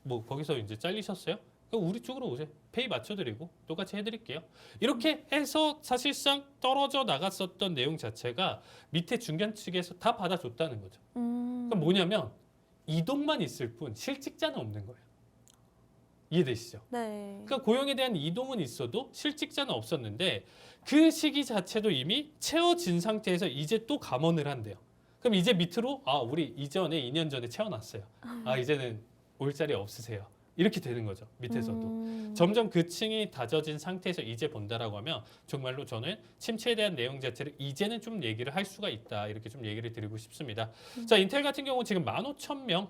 뭐 거기서 이제 잘리셨어요? 그럼 우리 쪽으로 오세요. 페이 맞춰드리고 똑같이 해드릴게요. 이렇게 해서 사실상 떨어져 나갔었던 내용 자체가 밑에 중견 측에서 다 받아줬다는 거죠. 그럼 뭐냐면 이동만 있을 뿐 실직자는 없는 거예요. 이해되시죠? 네. 그러니까 고용에 대한 이동은 있어도 실직자는 없었는데 그 시기 자체도 이미 채워진 상태에서 이제 또 감원을 한대요. 그럼 이제 밑으로 우리 이전에 2년 전에 채워놨어요. 이제는 올 자리 없으세요. 이렇게 되는 거죠. 밑에서도. 점점 그 층이 다져진 상태에서 이제 본다라고 하면 정말로 저는 침체에 대한 내용 자체를 이제는 좀 얘기를 할 수가 있다. 이렇게 좀 얘기를 드리고 싶습니다. 자, 인텔 같은 경우 지금 15,000명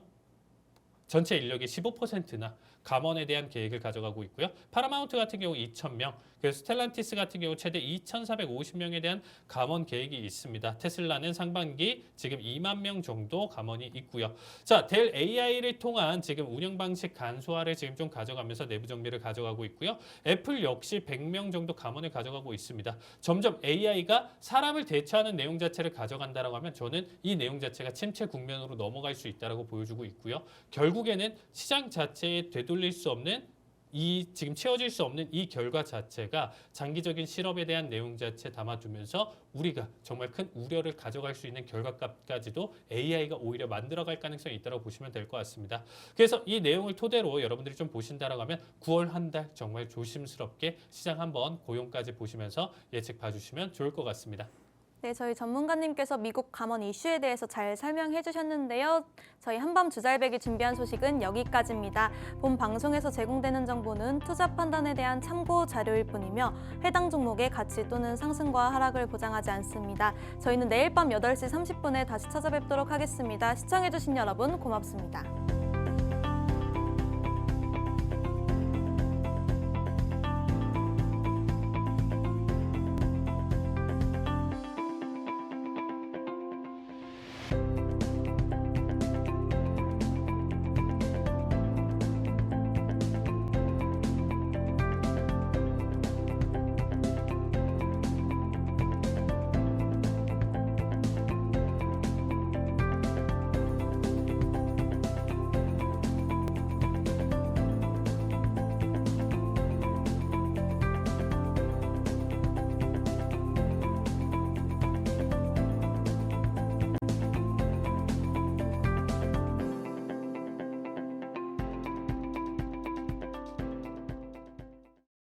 전체 인력의 15%나 감원에 대한 계획을 가져가고 있고요. 파라마운트 같은 경우 2,000명, 그래서 스텔란티스 같은 경우 최대 2,450명에 대한 감원 계획이 있습니다. 테슬라는 상반기 지금 2만 명 정도 감원이 있고요. 자, 델 AI를 통한 지금 운영 방식 간소화를 지금 좀 가져가면서 내부 정비를 가져가고 있고요. 애플 역시 100명 정도 감원을 가져가고 있습니다. 점점 AI가 사람을 대체하는 내용 자체를 가져간다라고 하면 저는 이 내용 자체가 침체 국면으로 넘어갈 수 있다라고 보여주고 있고요. 결국에는 시장 자체에 되돌릴 수 없는 이 지금 채워질 수 없는 이 결과 자체가 장기적인 실업에 대한 내용 자체 담아두면서 우리가 정말 큰 우려를 가져갈 수 있는 결과값까지도 AI가 오히려 만들어갈 가능성이 있다고 보시면 될 것 같습니다. 그래서 이 내용을 토대로 여러분들이 좀 보신다라고 하면 9월 한 달 정말 조심스럽게 시장 한번 고용까지 보시면서 예측 봐주시면 좋을 것 같습니다. 네, 저희 전문가님께서 미국 감원 이슈에 대해서 잘 설명해 주셨는데요. 저희 한밤주잘백이 준비한 소식은 여기까지입니다. 본 방송에서 제공되는 정보는 투자 판단에 대한 참고 자료일 뿐이며 해당 종목의 가치 또는 상승과 하락을 보장하지 않습니다. 저희는 내일 밤 8시 30분에 다시 찾아뵙도록 하겠습니다. 시청해 주신 여러분 고맙습니다.